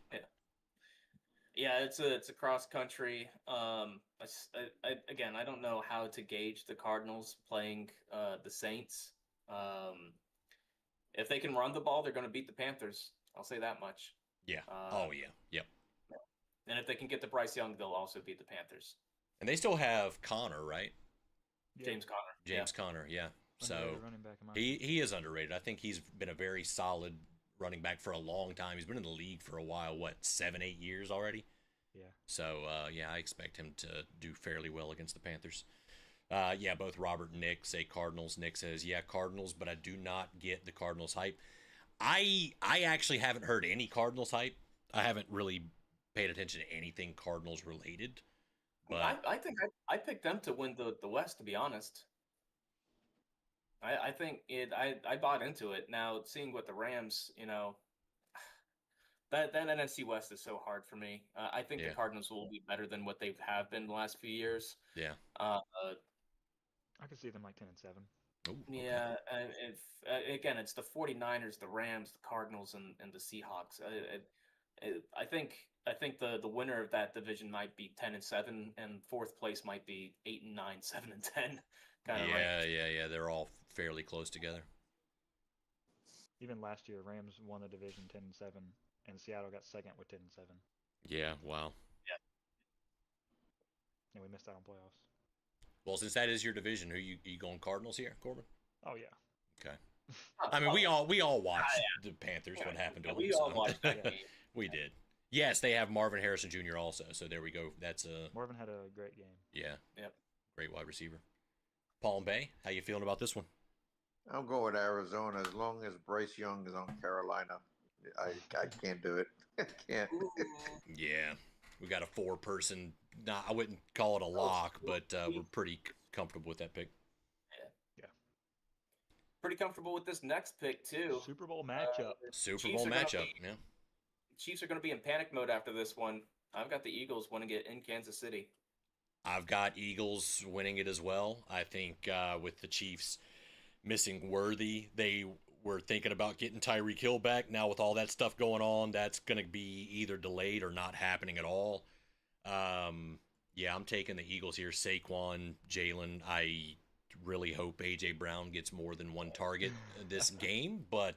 Yeah, it's a cross country. Again, I don't know how to gauge the Cardinals playing the Saints. If they can run the ball, they're going to beat the Panthers. I'll say that much. Yeah. Oh yeah. Yep. And if they can get to Bryce Young, they'll also beat the Panthers. And they still have Connor, right? Yeah. James Conner. James Conner. Yeah. So Underrated running back in my he is underrated. I think he's been a very solid running back for a long time. He's been in the league for a while. What, 7-8 years already? Yeah. So yeah, I expect him to do fairly well against the Panthers. Yeah, both Robert and Nick say Cardinals. Nick says, yeah, Cardinals, but I do not get the Cardinals hype. I actually haven't heard any Cardinals hype. I haven't really paid attention to anything Cardinals related. But I think I picked them to win the West, to be honest. I think I bought into it. Now, seeing what the Rams, that NFC West is so hard for me. I think Yeah. the Cardinals will be better than what they have been the last few years. yeah. I could see them like 10-7. Ooh, okay. Yeah, and if again, it's the 49ers, the Rams, the Cardinals, and the Seahawks. I think the winner of that division might be 10-7, and fourth place might be 8-9, 7-10. Kind of Yeah. They're all fairly close together. Even last year, Rams won the division 10-7, and Seattle got second with 10-7, Yeah, wow. and we missed out on playoffs. Well, since that is your division, who you going Cardinals here, Corbin? Oh yeah. Okay. I mean, we all watched the Panthers. What happened to them? We all so- watched that game. We did. Yes, they have Marvin Harrison Jr. also. So there we go. That's a Marvin had a great game. yeah. Yep. Great wide receiver. Palm Bay, how you feeling about this one? I'm going with Arizona as long as Bryce Young is on Carolina. I can't do it. I can't. Ooh. Yeah, we got a 4-person. Nah, I wouldn't call it a lock, but we're pretty comfortable with that pick. Pretty comfortable with this next pick too. Super Bowl matchup. Super Chiefs Bowl are gonna matchup. be- Yeah. Chiefs are going to be in panic mode after this one. I've got the Eagles winning it in Kansas City. I've got Eagles winning it as well. I think with the Chiefs missing Worthy, they were thinking about getting Tyreek Hill back. Now with all that stuff going on, that's going to be either delayed or not happening at all. Yeah, I'm taking the Eagles here. Saquon, Jalen. I really hope A.J. Brown gets more than one target this game. But,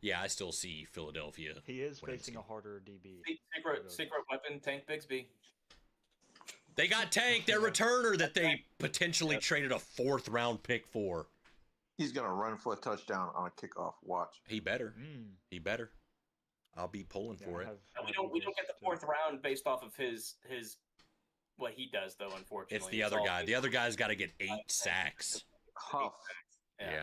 yeah, I still see Philadelphia. He is winning facing this a harder DB. Secret weapon, Tank Bigsby. They got Tank, their returner that they potentially traded a 4th-round pick for. He's gonna run for a touchdown on a kickoff. Watch. He better. Mm. He better. I'll be pulling for it. And we don't get the fourth round based off of his what he does though. Unfortunately, It's the other guy. The other guy's got to get 8 sacks. Huff. Yeah.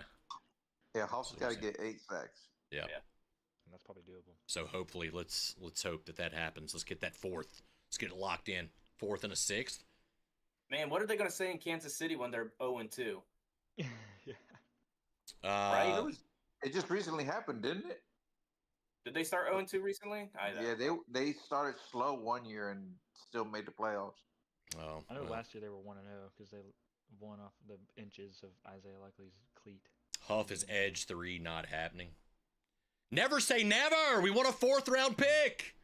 Yeah, Huff's got to get 8 sacks. Yeah. And that's probably doable. So hopefully, let's hope that happens. Let's get that 4th. Let's get it locked in. 4th and a 6th. Man, what are they going to say in Kansas City when they're 0-2? Yeah. Right? It just recently happened, didn't it? Did they start 0-2 recently? Yeah, they started slow one year and still made the playoffs. Oh, I know well. last year they were 1-0 because they won off the inches of Isaiah Likely's cleat. Huff is edge 3 not happening. Never say never. We want a 4th-round pick.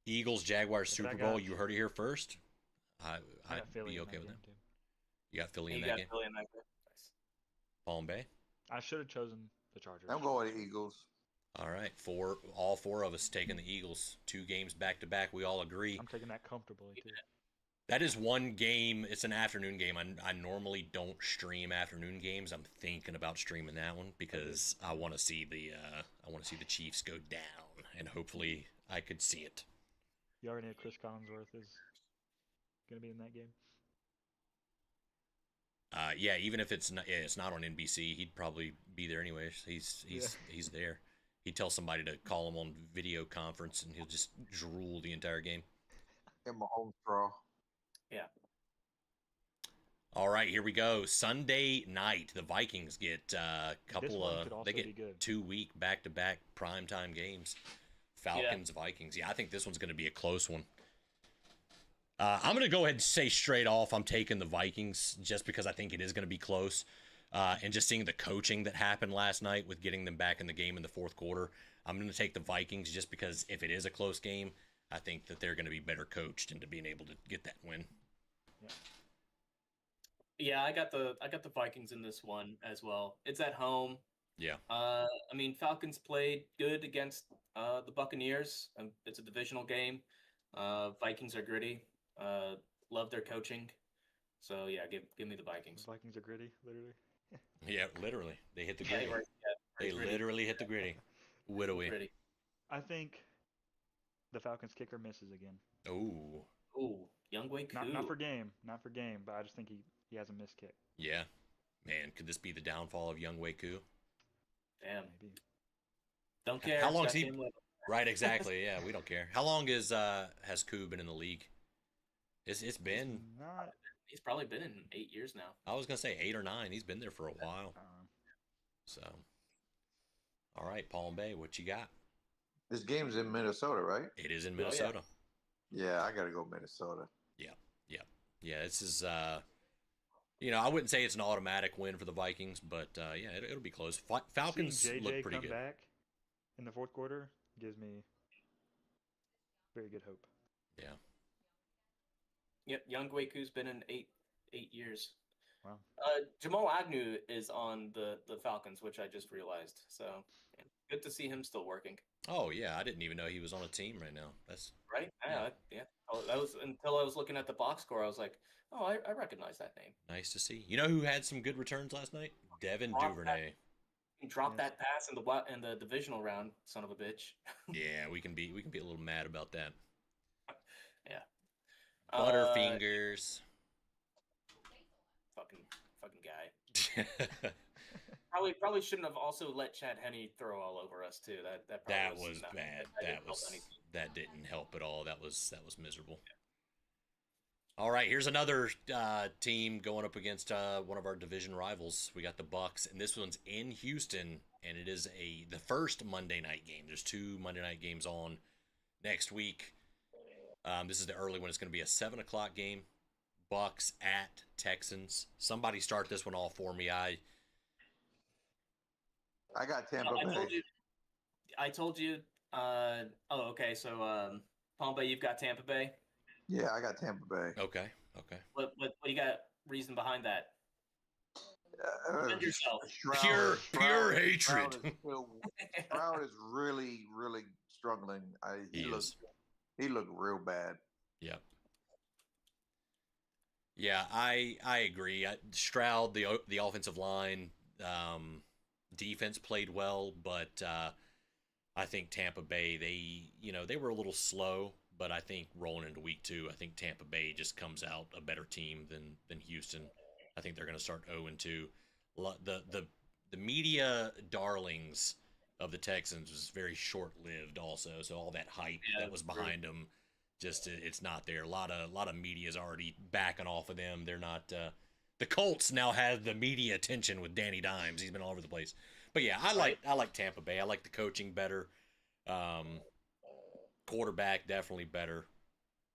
Eagles, Jaguars, But I Super Bowl. got- You heard it here first. I I'd got Philly be in okay with game, that. too. You got Philly in You that got game. Philly in that game. Nice. Palm Bay. I should have chosen the Chargers. I'm going with the Eagles. All right, all four of us taking the Eagles. 2 games back to back. We all agree. I'm taking that comfortably too. That is one game. It's an afternoon game. I normally don't stream afternoon games. I'm thinking about streaming that one because I want to see the Chiefs go down, and hopefully I could see it. You already know Chris Collinsworth is gonna be in that game. Yeah, even if it's not on NBC, he'd probably be there anyways. He's there. He'd tell somebody to call him on video conference, and he'll just drool the entire game. In my home straw. Yeah. All right, here we go. Sunday night, the Vikings get a couple one could of also they be get good. 2-week back-to-back primetime games. Falcons, Vikings. Yeah, I think this one's going to be a close one. I'm going to go ahead and say straight off I'm taking the Vikings just because I think it is going to be close. And just seeing the coaching that happened last night with getting them back in the game in the fourth quarter, I'm going to take the Vikings just because if it is a close game, I think that they're going to be better coached into being able to get that win. Yeah, I got the Vikings in this one as well. It's at home. Yeah. I mean, Falcons played good against the Buccaneers. It's a divisional game. Vikings are gritty. Love their coaching. So yeah, give me the Vikings. The Vikings are gritty, literally. Yeah, literally. They hit the Yeah, gritty. right. Yeah, They gritty. literally hit the gritty. Widowy. Gritty. I think the Falcons kicker misses again. Ooh. Ooh, Younghoe Koo. Not for game, but I just think he has a missed kick. Yeah. Man, could this be the downfall of Younghoe Koo? Damn. Maybe. Don't care. How long's Got he? game winner. Right, exactly. Yeah, we don't care. How long has Koo been in the league? It's been. Not. He's probably been in 8 years now. I was gonna say 8 or 9. He's been there for a while. Uh, So, all right, Palm Bay, what you got? This game's in Minnesota, right? It is in yeah. Minnesota. Yeah, I gotta go Minnesota. Yeah, this is. I wouldn't say it's an automatic win for the Vikings, but yeah, it'll be close. Falcons seeing JJ look pretty come good. back in the fourth quarter gives me very good hope. Yeah. Yep, Younghoe Koo's been in eight years. Wow. Jamal Agnew is on the Falcons, which I just realized. So yeah, good to see him still working. Oh yeah, I didn't even know he was on a team right now. That's Right? Yeah. Oh, that was until I was looking at the box score. I was like, oh, I recognize that name. nice to see. You know who had some good returns last night? Devin Dropped Duvernay. He dropped Yes. that pass in the divisional round, son of a bitch. Yeah, we can be a little mad about that. Yeah. Butterfingers. Fucking guy. Probably shouldn't have also let Chad Henne throw all over us too. That That probably was not- bad. didn't That help was anything. that didn't help at all. That was miserable. All right, here's another team going up against one of our division rivals. We got the Bucks, and this one's in Houston, and it is the first Monday night game. There's 2 Monday night games on next week. This is the early one. It's going to be a 7:00 game. Bucks at Texans. Somebody start this one all for me. I got Tampa Bay. I told you. Okay. So, Palm Bay, you've got Tampa Bay. Yeah, I got Tampa Bay. Okay. What you got? Reason behind that? Defend yourself. Pure hatred. Stroud is really, really struggling. He looked real bad. Yep. Yeah, I agree. Stroud, the offensive line, defense played well, but I think Tampa Bay, they were a little slow, but I think rolling into week 2, I think Tampa Bay just comes out a better team than Houston. I think they're going to start 0-2. The media darlings of the Texans was very short-lived also, so all that hype that was behind them, just it's not there. A lot of media is already backing off of them. They're not the Colts now have the media attention with Danny Dimes. He's been all over the place. But yeah, I like Tampa Bay. I like the coaching better. Quarterback definitely better.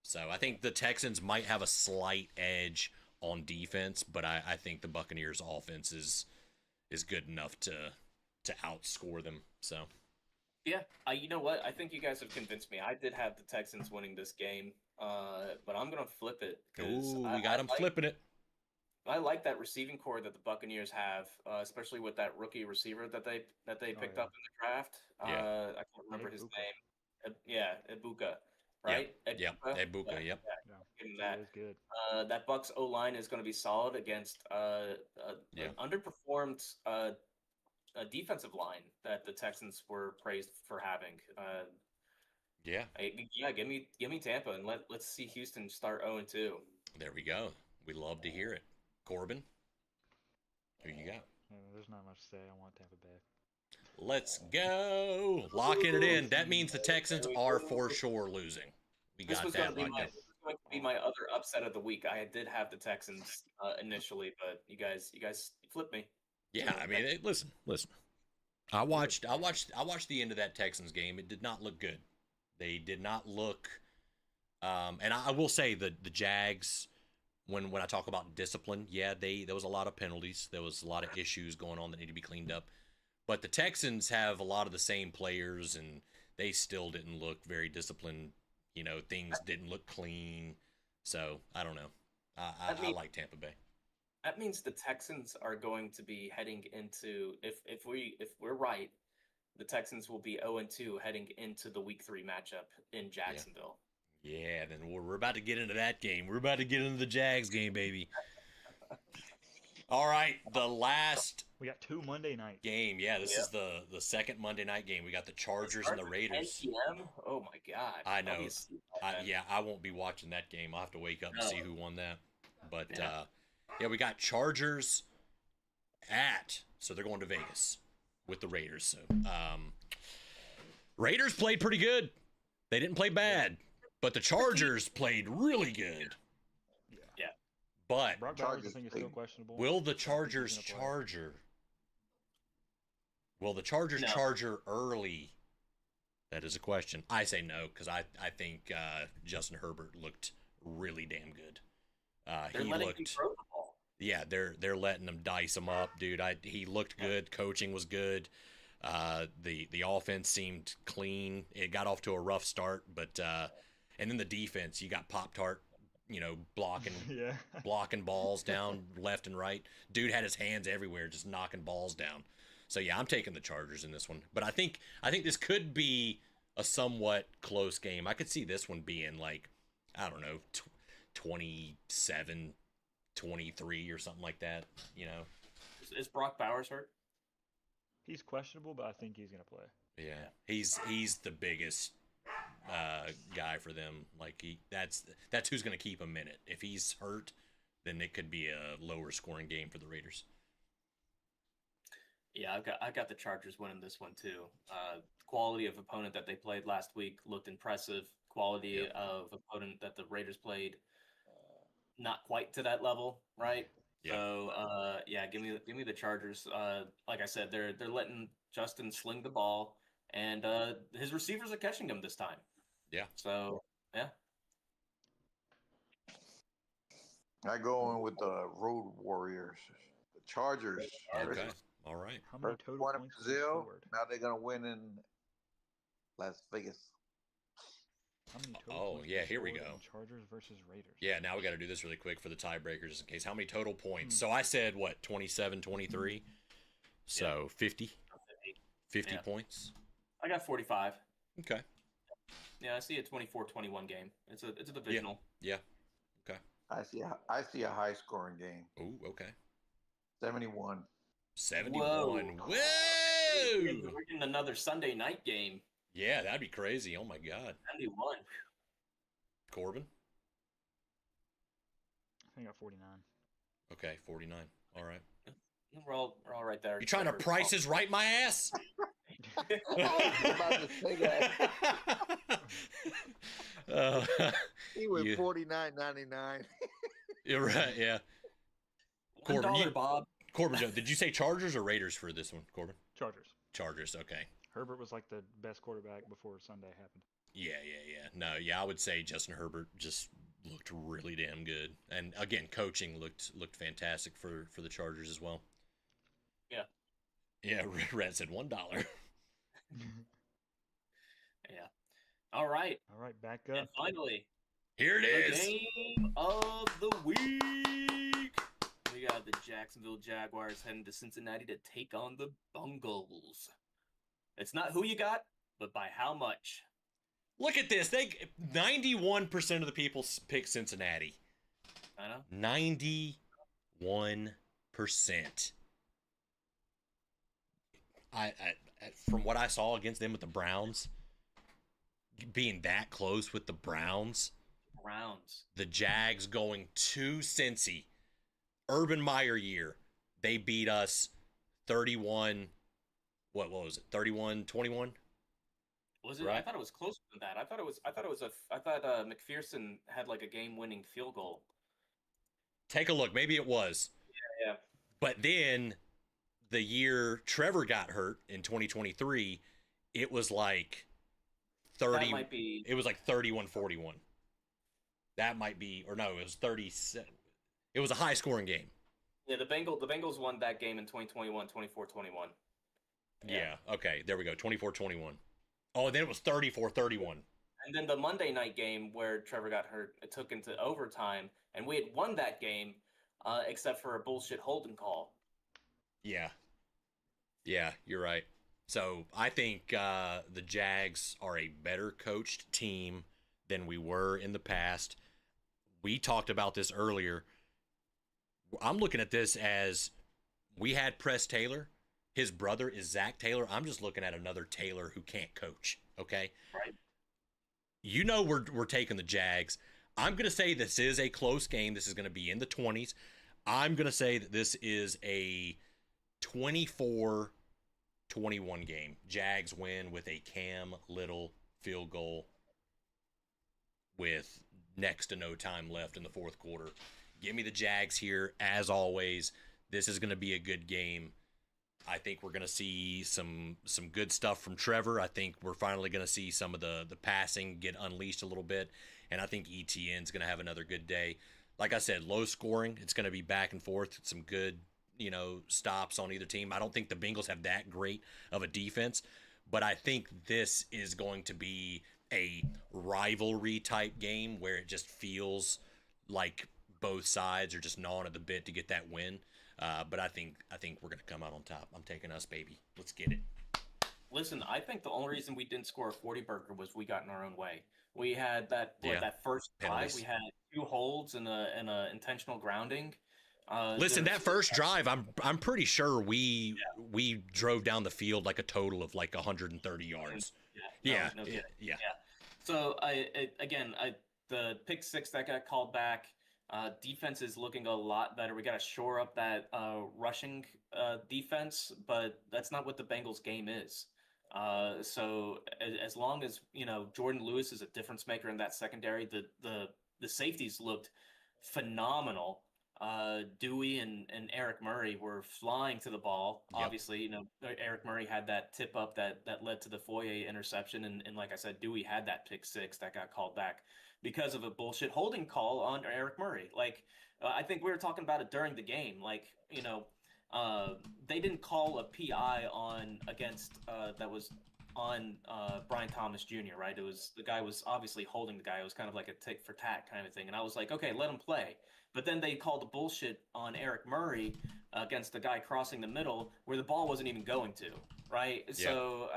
So I think the Texans might have a slight edge on defense, but I think the Buccaneers offense is good enough to outscore them. So Yeah, you know what? I think you guys have convinced me. I did have the Texans winning this game, but I'm gonna flip it. 'Cause ooh, we got them flipping it. I like that receiving core that the Buccaneers have, especially with that rookie receiver that they picked yeah. up in the draft. Yeah. I can't remember his Ibuka. name. Yeah, Ibuka, right? Yep. Ibuka, yep. Give him He that. is good. That Bucks O line is going to be solid against Yeah. an underperformed a defensive line that the Texans were praised for having. Yeah. Give me Tampa and let's see Houston start 0-2. There we go. We love to hear it. Corbin, who you got? Yeah, there's not much to say. I want Tampa Bay. Let's go. Locking it in. That means the Texans are for sure losing. We This got was going that to locked in. be my other upset of the week. I did have the Texans initially, but you guys flipped me. Yeah, I mean, listen. I watched the end of that Texans game. It did not look good. They did not look. And I will say the Jags. When I talk about discipline, yeah, there was a lot of penalties. There was a lot of issues going on that need to be cleaned up. But the Texans have a lot of the same players, and they still didn't look very disciplined. Things didn't look clean. So I don't know. I like Tampa Bay. That means the Texans are going to be heading into if we're right, the Texans will be 0-2 heading into the Week 3 matchup in Jacksonville. Yeah, then we're about to get into that game. We're about to get into the Jags game, baby. All right, the last We got 2 Monday nights. game. Yeah, this is the second Monday night game. We got the Chargers and the Raiders. 10 p.m. Oh my god. I I'll be know. asleep by then. Yeah, I won't be watching that game. I'll have to wake up and see No. who won that. But Yeah. yeah, we got Chargers so they're going to Vegas with the Raiders. So Raiders played pretty good. They didn't play bad, but the Chargers played really good. Yeah. But Brock Bowers, I Chargers think, is still played- questionable. will the I think he's Chargers gonna play. charger? Will the Chargers No. charger early? That is a question. I say no because I think Justin Herbert looked really damn good. They're He letting looked. him throw the ball. Yeah, they're letting him dice him up, dude. He looked good. Coaching was good. The offense seemed clean. It got off to a rough start, but and then the defense, you got Pop-Tart, blocking Yeah. blocking balls down left and right. Dude had his hands everywhere, just knocking balls down. So yeah, I'm taking the Chargers in this one. But I think this could be a somewhat close game. I could see this one being like, I don't know, 27-23 or something like that. Is Brock Bowers hurt? He's questionable, but I think he's gonna play. Yeah, he's the biggest guy for them. Like that's who's gonna keep him in it. If he's hurt, then it could be a lower scoring game for the Raiders. Yeah, I got the Chargers winning this one too. Quality of opponent that they played last week looked impressive. Quality Yep. of opponent that the Raiders played, not quite to that level, right? Yeah. So yeah, give me the Chargers. Like I said, they're letting Justin sling the ball, and his receivers are catching him this time. Yeah. So yeah, I go in with the Road Warriors, the Chargers. Okay. All right. How many First total one in points was he Brazil. scored? Now they're gonna win in Las Vegas. How many total Oh, points yeah, was here we scored go. in Chargers versus Raiders. Yeah, now we got to do this really quick for the tiebreaker just in case. How many total points? So I said, what, 27, 23? So 50 Yeah. points. I got 45. Okay. Yeah, I see a 24-21 game. It's a divisional. Yeah. I see a high scoring game. Ooh, okay. 71. 71. Whoa! We're getting another Sunday night game. Yeah, that'd be crazy. Oh, my God. 71. Corbin? I think I got 49. Okay, 49. All right. We're all right there. You trying to price his right my ass? about to say that. Uh, He was You- 49.99. you're right, yeah. Corbin, $1, you- Bob. Corbin, did you say Chargers or Raiders for this one, Corbin? Chargers. Chargers, okay. Herbert was like the best quarterback before Sunday happened. Yeah. No, yeah, I would say Justin Herbert just looked really damn good, and again, coaching looked fantastic for the Chargers as well. Yeah. Yeah, Red said $1. Yeah. All right. All right, back And up. finally, Here it the is. game of the week. We got the Jacksonville Jaguars heading to Cincinnati to take on the Bengals. It's not who you got, but by how much. Look at this. 91% of the people pick Cincinnati. I know. 91%. I from what I saw against them with the Browns, being that close with the Browns, Browns. the Jags going to Cincy, Urban Meyer year, they beat us 31. What was it? 31-21. Was it? I Right. thought it was closer than that. I thought McPherson had like a game-winning field goal. Take a look. Maybe it was. Yeah. But then the year Trevor got hurt in 2023, it was like 30. That might be. It was like 31-41. That might be, or no, it was 37. It was a high scoring game. Yeah, the Bengals won that game in 2021, 24-21. Yeah. Okay. There we go. 24-21. Oh, and then it was 34-31. And then the Monday night game where Trevor got hurt, it took into overtime, and we had won that game, except for a bullshit holding call. Yeah. Yeah, you're right. So I think the Jags are a better coached team than we were in the past. We talked about this earlier. I'm looking at this as we had Press Taylor. His brother is Zach Taylor. I'm just looking at another Taylor who can't coach. Okay. Right. You know we're taking the Jags. I'm gonna say this is a close game. This is gonna be in the 20s. I'm gonna say that this is a 24-21 game. Jags win with a Cam Little field goal with next to no time left in the fourth quarter. Give me the Jags here as always. This is gonna be a good game. I think we're going to see some good stuff from Trevor. I think we're finally going to see some of the passing get unleashed a little bit. And I think ETN's going to have another good day. Like I said, low scoring. It's going to be back and forth. Some good, stops on either team. I don't think the Bengals have that great of a defense. But I think this is going to be a rivalry type game where it just feels like both sides are just gnawing at the bit to get that win. But I think we're gonna come out on top. I'm taking us, baby. Let's get it. Listen, I think the only reason we didn't score a 40 burger was we got in our own way. We had that first drive. Penalties. We had 2 holds and a intentional grounding. Listen, that first drive, I'm pretty sure we drove down the field like a total of like 130 yards. Yeah. So the pick six that got called back. Defense is looking a lot better. We got to shore up that rushing defense, but that's not what the Bengals game is. So as long as Jordan Lewis is a difference maker in that secondary, the safeties looked phenomenal. Dewey and Eric Murray were flying to the ball. Yep. Obviously, Eric Murray had that tip up that led to the Foye interception, and like I said, Dewey had that pick six that got called back because of a bullshit holding call on Eric Murray. I think we were talking about it during the game. They didn't call a PI against that was on Brian Thomas Jr., right? The guy was obviously holding the guy. It was kind of like a tick for tat kind of thing. And I was like, okay, let him play. But then they called the bullshit on Eric Murray against the guy crossing the middle where the ball wasn't even going to, right? Yeah. So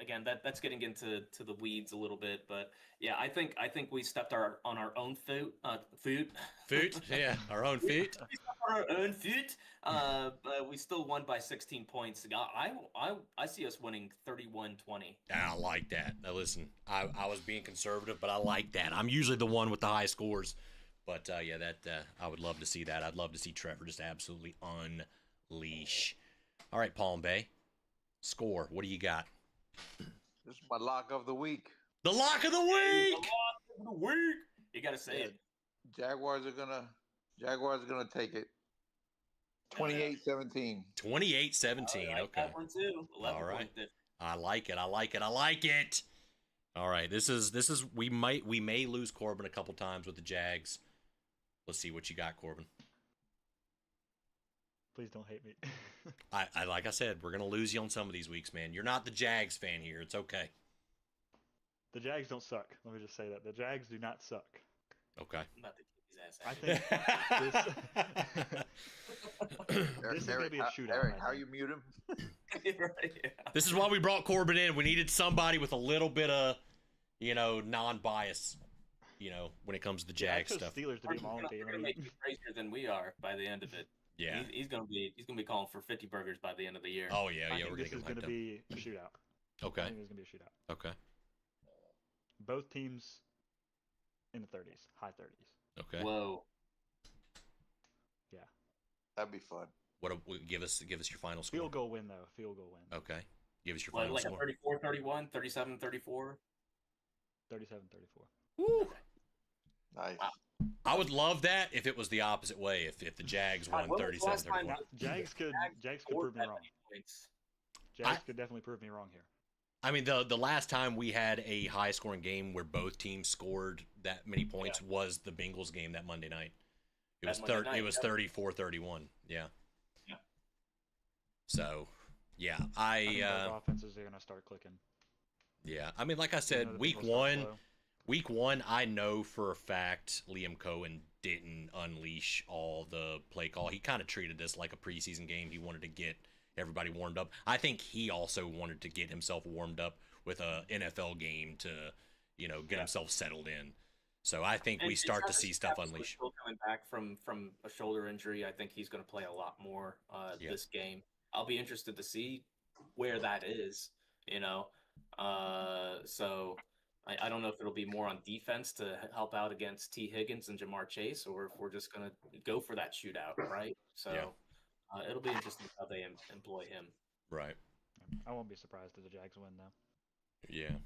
again, that's getting into the weeds a little bit, but yeah, I think we stepped on our own foot. Yeah, our own feet. We stepped on our own foot, but we still won by 16 points. I see us winning 31-20. I like that. Now listen, I was being conservative, but I like that. I'm usually the one with the high scores, but I would love to see that. I'd love to see Trevor just absolutely unleash. All right, Palm Bay, score. What do you got? This is my lock of the week. The lock of the week. The lock of the week. You gotta say it. Jaguars are gonna take it. 28-17. 28-17. Like okay. That one too. All right. I like it. All right. This is we may lose Corbin a couple times with the Jags. Let's see what you got, Corbin. Please don't hate me. I like I said, we're gonna lose you on some of these weeks, man. You're not the Jags fan here. It's okay. The Jags don't suck. Let me just say that. The Jags do not suck. Okay. I'm about to kick his ass. I think this is going to be a shootout. Eric, how you mute him? Right, yeah. This is why we brought Corbin in. We needed somebody with a little bit of, non-bias, when it comes to the Jags stuff. Steelers to be my own team. They're gonna make you crazier than we are by the end of it. Yeah. He's gonna be calling for 50 burgers by the end of the year. Oh yeah, I think we're this is going to be a shootout. Okay. I think it's going to be a shootout. Okay. Both teams in the 30s, high 30s. Okay. Whoa. Yeah. That'd be fun. Give us your final score. Field goal win though. Field goal win. Okay. Give us your final Like score. a 34-31, 37-34. 37-34. Woo. Nice. Wow. I would love that if it was the opposite way. If the Jags won When was the last 37-34. time Jags could scored prove me that wrong. many points? Jags could definitely prove me wrong here. I mean, the last time we had a high scoring game where both teams scored that many points was the Bengals game that Monday night. It was 34-31. Yeah. Yeah. So, yeah, I think both offenses are going to start clicking. Yeah, I mean, like I said, week one, I know for a fact Liam Cohen didn't unleash all the play call. He kind of treated this like a preseason game. He wanted to get everybody warmed up. I think he also wanted to get himself warmed up with a NFL game to, get himself settled in. So I think we And start to Travis see stuff Travis was unleash. still coming back from a shoulder injury. I think he's going to play a lot more Yeah. this game. I'll be interested to see where that is. You know, so I don't know if it'll be more on defense to help out against T. Higgins and Jamar Chase, or if we're just going to go for that shootout, right? So Yeah. it'll be interesting how they employ him. Right. I won't be surprised if the Jags win though. Yeah.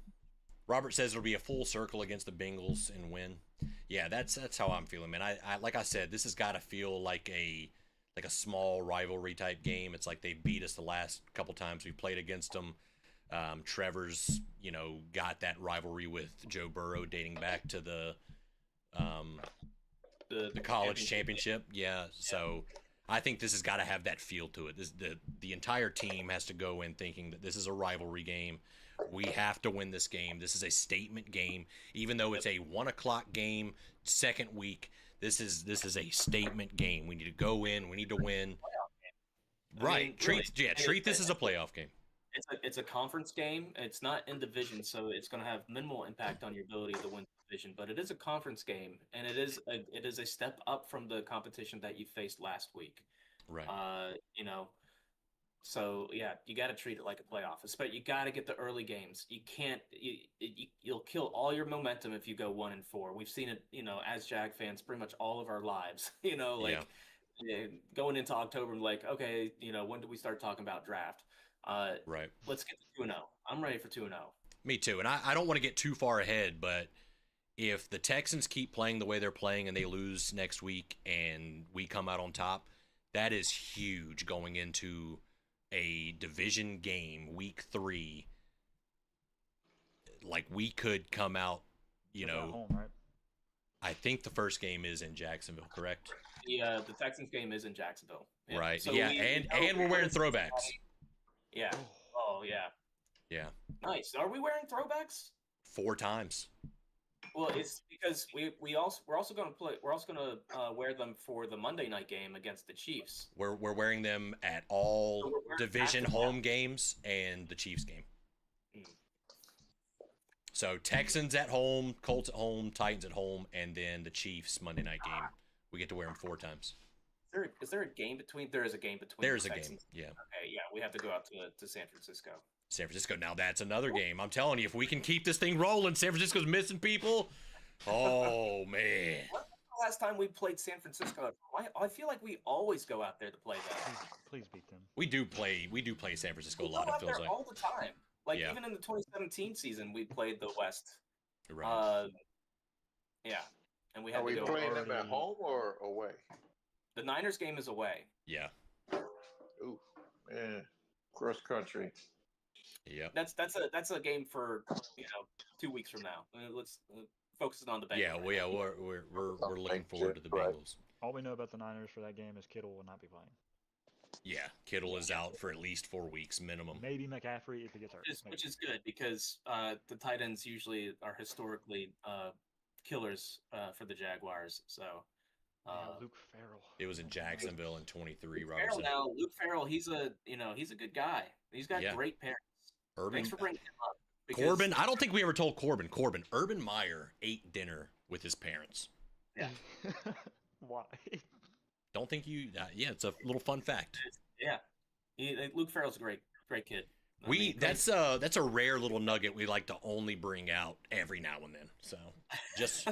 Robert says it'll be a full circle against the Bengals and win. Yeah, that's how I'm feeling, man. I like I said, this has got to feel like a small rivalry type game. It's like they beat us the last couple times we played against them. Trevor's, got that rivalry with Joe Burrow dating back to the college championship. Yeah, so I think this has got to have that feel to it. The entire team has to go in thinking that this is a rivalry game. We have to win this game. This is a statement game, even though it's a 1:00 game, second week. This is a statement game. We need to go in. We need to win. Right. Treat this as a playoff game. It's a conference game. It's not in division, so it's going to have minimal impact on your ability to win division. But it is a conference game, and it is a step up from the competition that you faced last week. Right. So yeah, you got to treat it like a playoff. But you got to get the early games. You can't. You'll kill all your momentum if you go 1-4. We've seen it, as Jag fans, pretty much all of our lives. Going into October, okay, when do we start talking about draft? Right. Let's get to 2-0. I'm ready for 2-0. Me too. And I don't want to get too far ahead, but if the Texans keep playing the way they're playing and they lose next week and we come out on top, that is huge going into a division game, week 3. Like, we could come out, At home, right? I think the first game is in Jacksonville, correct? The Texans game is in Jacksonville. Yeah. Right. So yeah, and we're wearing throwbacks. Yeah. Oh, yeah. Yeah. Nice. Are we wearing throwbacks? 4 times. Well, it's because we're also going to wear them for the Monday night game against the Chiefs. We're wearing them at all So we're wearing division back-to-back. home games and the Chiefs game. Mm. So Texans at home, Colts at home, Titans at home, and then the Chiefs Monday night game. We get to wear them 4 times. Is there a game between? There is a game between. There's the a game. Texans. Yeah. Okay, yeah, we have to go out to San Francisco. San Francisco. Now that's another game. I'm telling you, if we can keep this thing rolling, San Francisco's missing people. Oh man. When was the last time we played San Francisco? I feel like we always go out there to play them. Please beat them. We do play San Francisco a We lot, go it out feels there like. all the time. Like Yeah. even in the 2017 season, we played the West. Right. Yeah, and we had Are to we go. playing them at already- home or away? The Niners game is away. Yeah. Ooh, man, cross country. Yep. That's a game for 2 weeks from now. Let's focus on the Bengals. Yeah, right well, now. yeah, we're looking Thank forward you. to the Right. Bengals. All we know about the Niners for that game is Kittle will not be playing. Yeah, Kittle is out for at least 4 weeks minimum. Maybe McCaffrey if he gets hurt. Which is good because the tight ends usually are historically killers for the Jaguars. So Luke Farrell. It was in Jacksonville in 23. Luke Robertson. Farrell now, Luke Farrell, he's a good guy. He's got Yeah. great parents. Urban Thanks for bringing him up. because- Corbin. I don't think we ever told Corbin. Urban Meyer ate dinner with his parents. Yeah. Why? Don't think you? Yeah, it's a little fun fact. Yeah, Luke Farrell's a great kid. I mean, That's a rare little nugget we like to only bring out every now and then. So just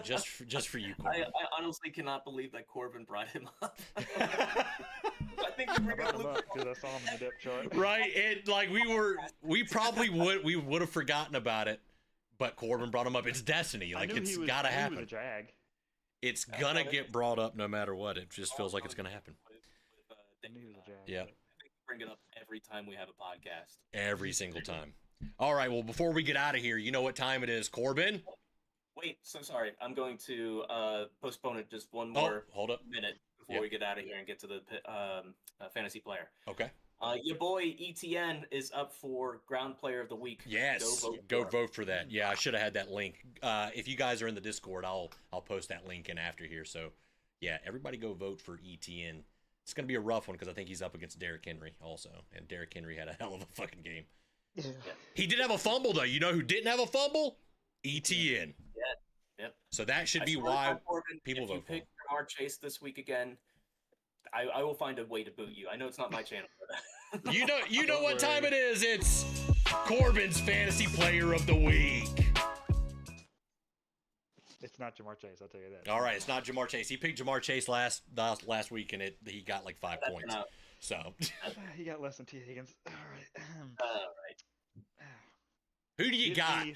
for you, Corbin. I honestly cannot believe that Corbin brought him up. I think we I bring brought up him Luke up because I saw him in the depth chart. Right? It like we probably would have forgotten about it, but Corbin brought him up. It's destiny. Like it's gotta He was happen. a Jag. It's gonna get brought up no matter what. It just feels like it's gonna happen. I knew he was a Jag. Yeah. I think we bring it up every time we have a podcast. Every single time. All right. Well, before we get out of here, you know what time it is, Corbin? Wait, so sorry. I'm going to postpone it just one Oh, more hold up. minute before Yep. we get out of here and get to the fantasy player. Okay. Your boy ETN is up for Ground Player of the Week. Yes. Go vote for that. Yeah, I should have had that link. If you guys are in the Discord, I'll post that link in after here. So, yeah, everybody go vote for ETN. It's gonna be a rough one because I think he's up against Derrick Henry also, and Derrick Henry had a hell of a fucking game. Yeah. He did have a fumble though. You know who didn't have a fumble? ETN. Yep. So that should I be swear to why God, Corbin, people if you vote for him. pick Jamar Chase this week again, I will find a way to boot you. I know it's not my channel. But You know Don't what time worry. it is. It's Corbin's Fantasy Player of the Week. It's not Jamar Chase, I'll tell you that. All right, it's not Jamar Chase. He picked Jamar Chase last week, and he got like 5 that's points. enough. So He got less than T. Higgins. All right. Right. who do you Give got? me-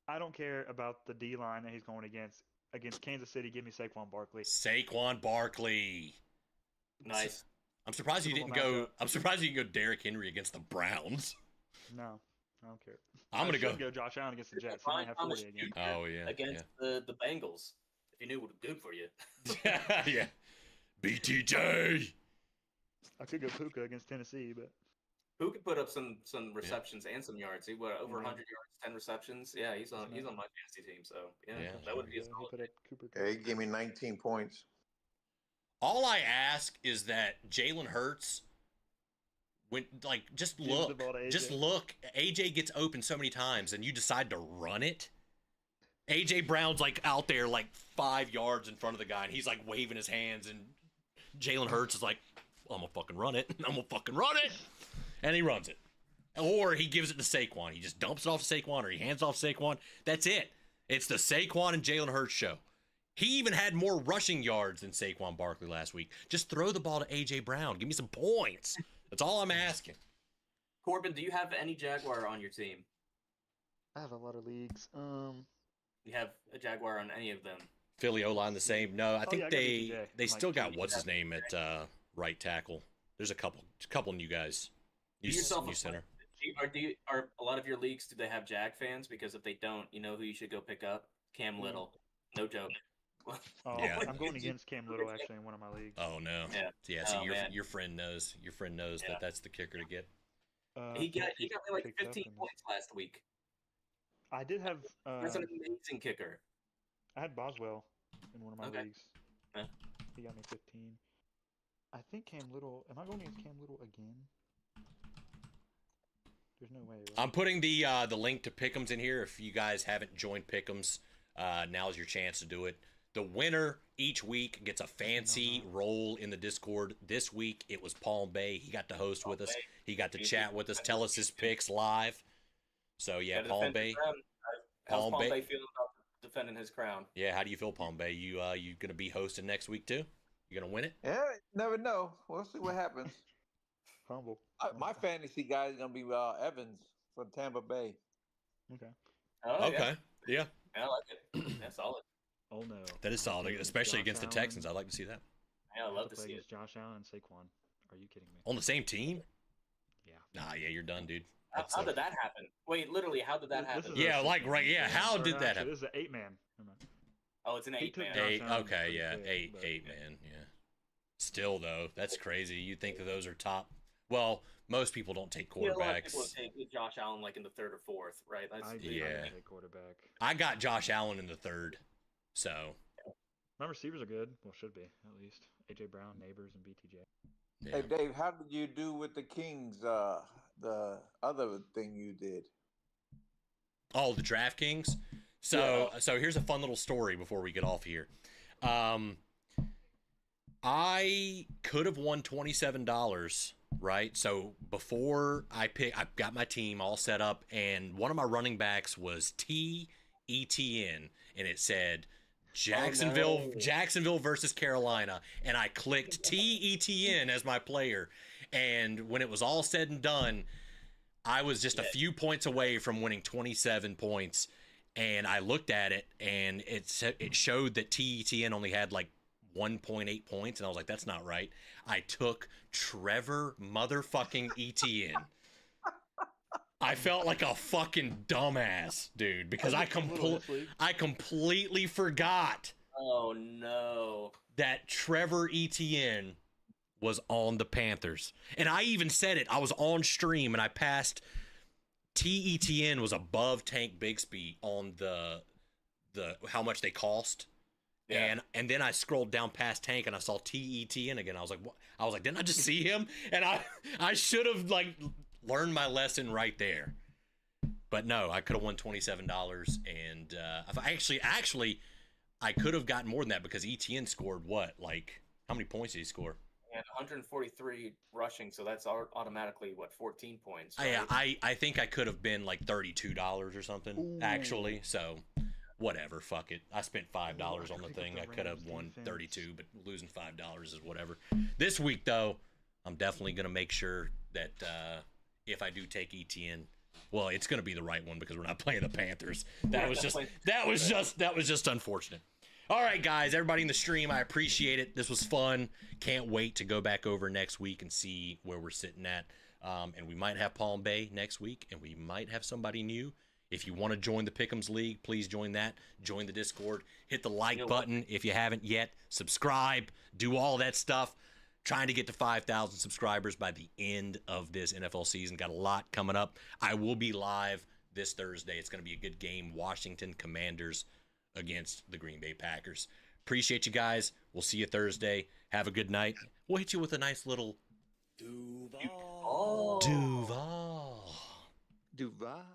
I don't care about the D line that he's going against. Against Kansas City, give me Saquon Barkley. Saquon Barkley. Nice. I'm surprised you Super didn't Bowl go. matchup. I'm surprised you didn't go Derrick Henry against the Browns. No, I don't care. I'm gonna I should go. go Josh Allen against the Jets. He Brian might have Thomas 40 again. Jr. Oh yeah, Against the Bengals. If you knew what would good for you. yeah, yeah. BTJ. I could go Puka against Tennessee, but Who could put up some receptions and some yards? He went over Yeah. 100 yards, 10 receptions. Yeah, he's on He's my fantasy team. So yeah, Yeah. that would be a he solid. put up Cooper Yeah, Kupp. he gave me 19 points. All I ask is that Jalen Hurts, when just Gives the look, ball to AJ. just look. AJ gets open so many times, and you decide to run it. AJ Brown's like out there like 5 yards in front of the guy, and he's like waving his hands, and Jalen Hurts is like, I'm gonna fucking run it. I'm gonna fucking run it, and he runs it. Or he gives it to Saquon. He just dumps it off to Saquon, or he hands it off to Saquon. That's it. It's the Saquon and Jalen Hurts show. He even had more rushing yards than Saquon Barkley last week. Just throw the ball to AJ Brown. Give me some points. That's all I'm asking. Corbin, do you have any Jaguar on your team? I have a lot of leagues. You have a Jaguar on any of them? Philly O-line the same. No, I think yeah, I got they BTJ. they Like, still got BTJ. what's his name at right tackle. There's a couple new guys. Do yourself New a center. Are a lot of your leagues, do they have Jag fans? Because if they don't, you know who you should go pick up? Cam Little. No joke. Oh, Yeah. I'm going against Cam Little actually in one of my leagues. Oh no. Yeah. See, Oh, man. your friend knows. Your friend knows Yeah. that that's the kicker to get. He got me like picked up 15 and- points last week. I did have. That's an amazing kicker. I had Boswell in one of my Okay. leagues. Yeah. He got me 15. I think Cam Little. Am I going against Cam Little again? There's no way. Right? I'm putting the link to Pick'ems in here. If you guys haven't joined Pick'ems, now's your chance to do it. The winner each week gets a fancy role in the Discord. This week it was Palm Bay. He got to host with us. He got to chat with us, tell us his picks live. So yeah, Gotta Palm defend Bay. his crown. How's Palm Palm Bay- Bay feeling about defending his crown? Yeah, how do you feel, Palm Bay? You gonna be hosting next week too? You gonna win it? Yeah, never know. We'll see what happens. Humble. My fantasy guy is gonna be Evans from Tampa Bay. Okay. Oh, Okay. Yeah, Yeah, I like it. That's solid. Oh no. that is solid, especially Josh against the Allen. Texans. I'd like to see that Yeah, I love to play see it. against Josh Allen and Saquon. Are you kidding me? on the same team. Yeah. Nah, yeah, you're done, dude. How, That's how a- did that happen? Wait, literally, how did that This happen? is a Yeah, like, 6-man. right, yeah, how Or did that actually, happen? This is an 8-man. Never mind. Oh, it's an He 8-man. took Josh Eight. Allen Okay, pretty yeah, quick, eight, but- man. Yeah. Still though, that's crazy. You think that those are top? Well, most people don't take Yeah, a lot of people quarterbacks. take Josh Allen like in the 3rd or 4th, right? That's I Yeah. yeah. Take quarterback. I got Josh Allen in the 3rd, so My receivers are good. Well, should be at least. AJ Brown, Neighbors, and BTJ. yeah. Hey Dave, how did you do with the Kings? The other thing you did. Oh, the DraftKings. So here's a fun little story before we get off here. I could have won $27, right? So before I got my team all set up, and one of my running backs was TETN, and it said Jacksonville versus Carolina, and I clicked TETN as my player, and when it was all said and done, I was just a few points away from winning 27 points, and I looked at it, and it showed that TETN only had like 1.8 points, and I was like, that's not right. I took Trevor motherfucking Etienne. I felt like a fucking dumbass, dude, because I completely forgot Oh, no. that Trevor Etienne was on the Panthers. And I even said it. I was on stream and I passed TETN was above Tank Bigsby on the how much they cost. Yeah. And then I scrolled down past Tank and I saw TETN again. I was like, what? I was like, didn't I just see him? And I should have like learned my lesson right there. But no, I could have won $27, and if I could have gotten more than that because ETN scored what? Like, how many points did he score? And 143 rushing, so that's automatically what 14 points. Right? I think I could have been like $32 or something. Ooh. Actually, so whatever, fuck it. I spent $5 on the thing. I could have won 32, but losing $5 is whatever. This week though, I'm definitely gonna make sure that if I do take ETN, well, it's gonna be the right one because we're not playing the Panthers. That was just unfortunate. All right, guys, everybody in the stream, I appreciate it. This was fun. Can't wait to go back over next week and see where we're sitting at. And we might have Palm Bay next week, and we might have somebody new. If you want to join the Pick'ems League, please join that. Join the Discord. Hit the like button if you haven't yet. Subscribe. Do all that stuff. Trying to get to 5,000 subscribers by the end of this NFL season. Got a lot coming up. I will be live this Thursday. It's going to be a good game. Washington Commanders against the Green Bay Packers. Appreciate you guys. We'll see you Thursday. Have a good night. We'll hit you with a nice little Oh. Duval. Duval.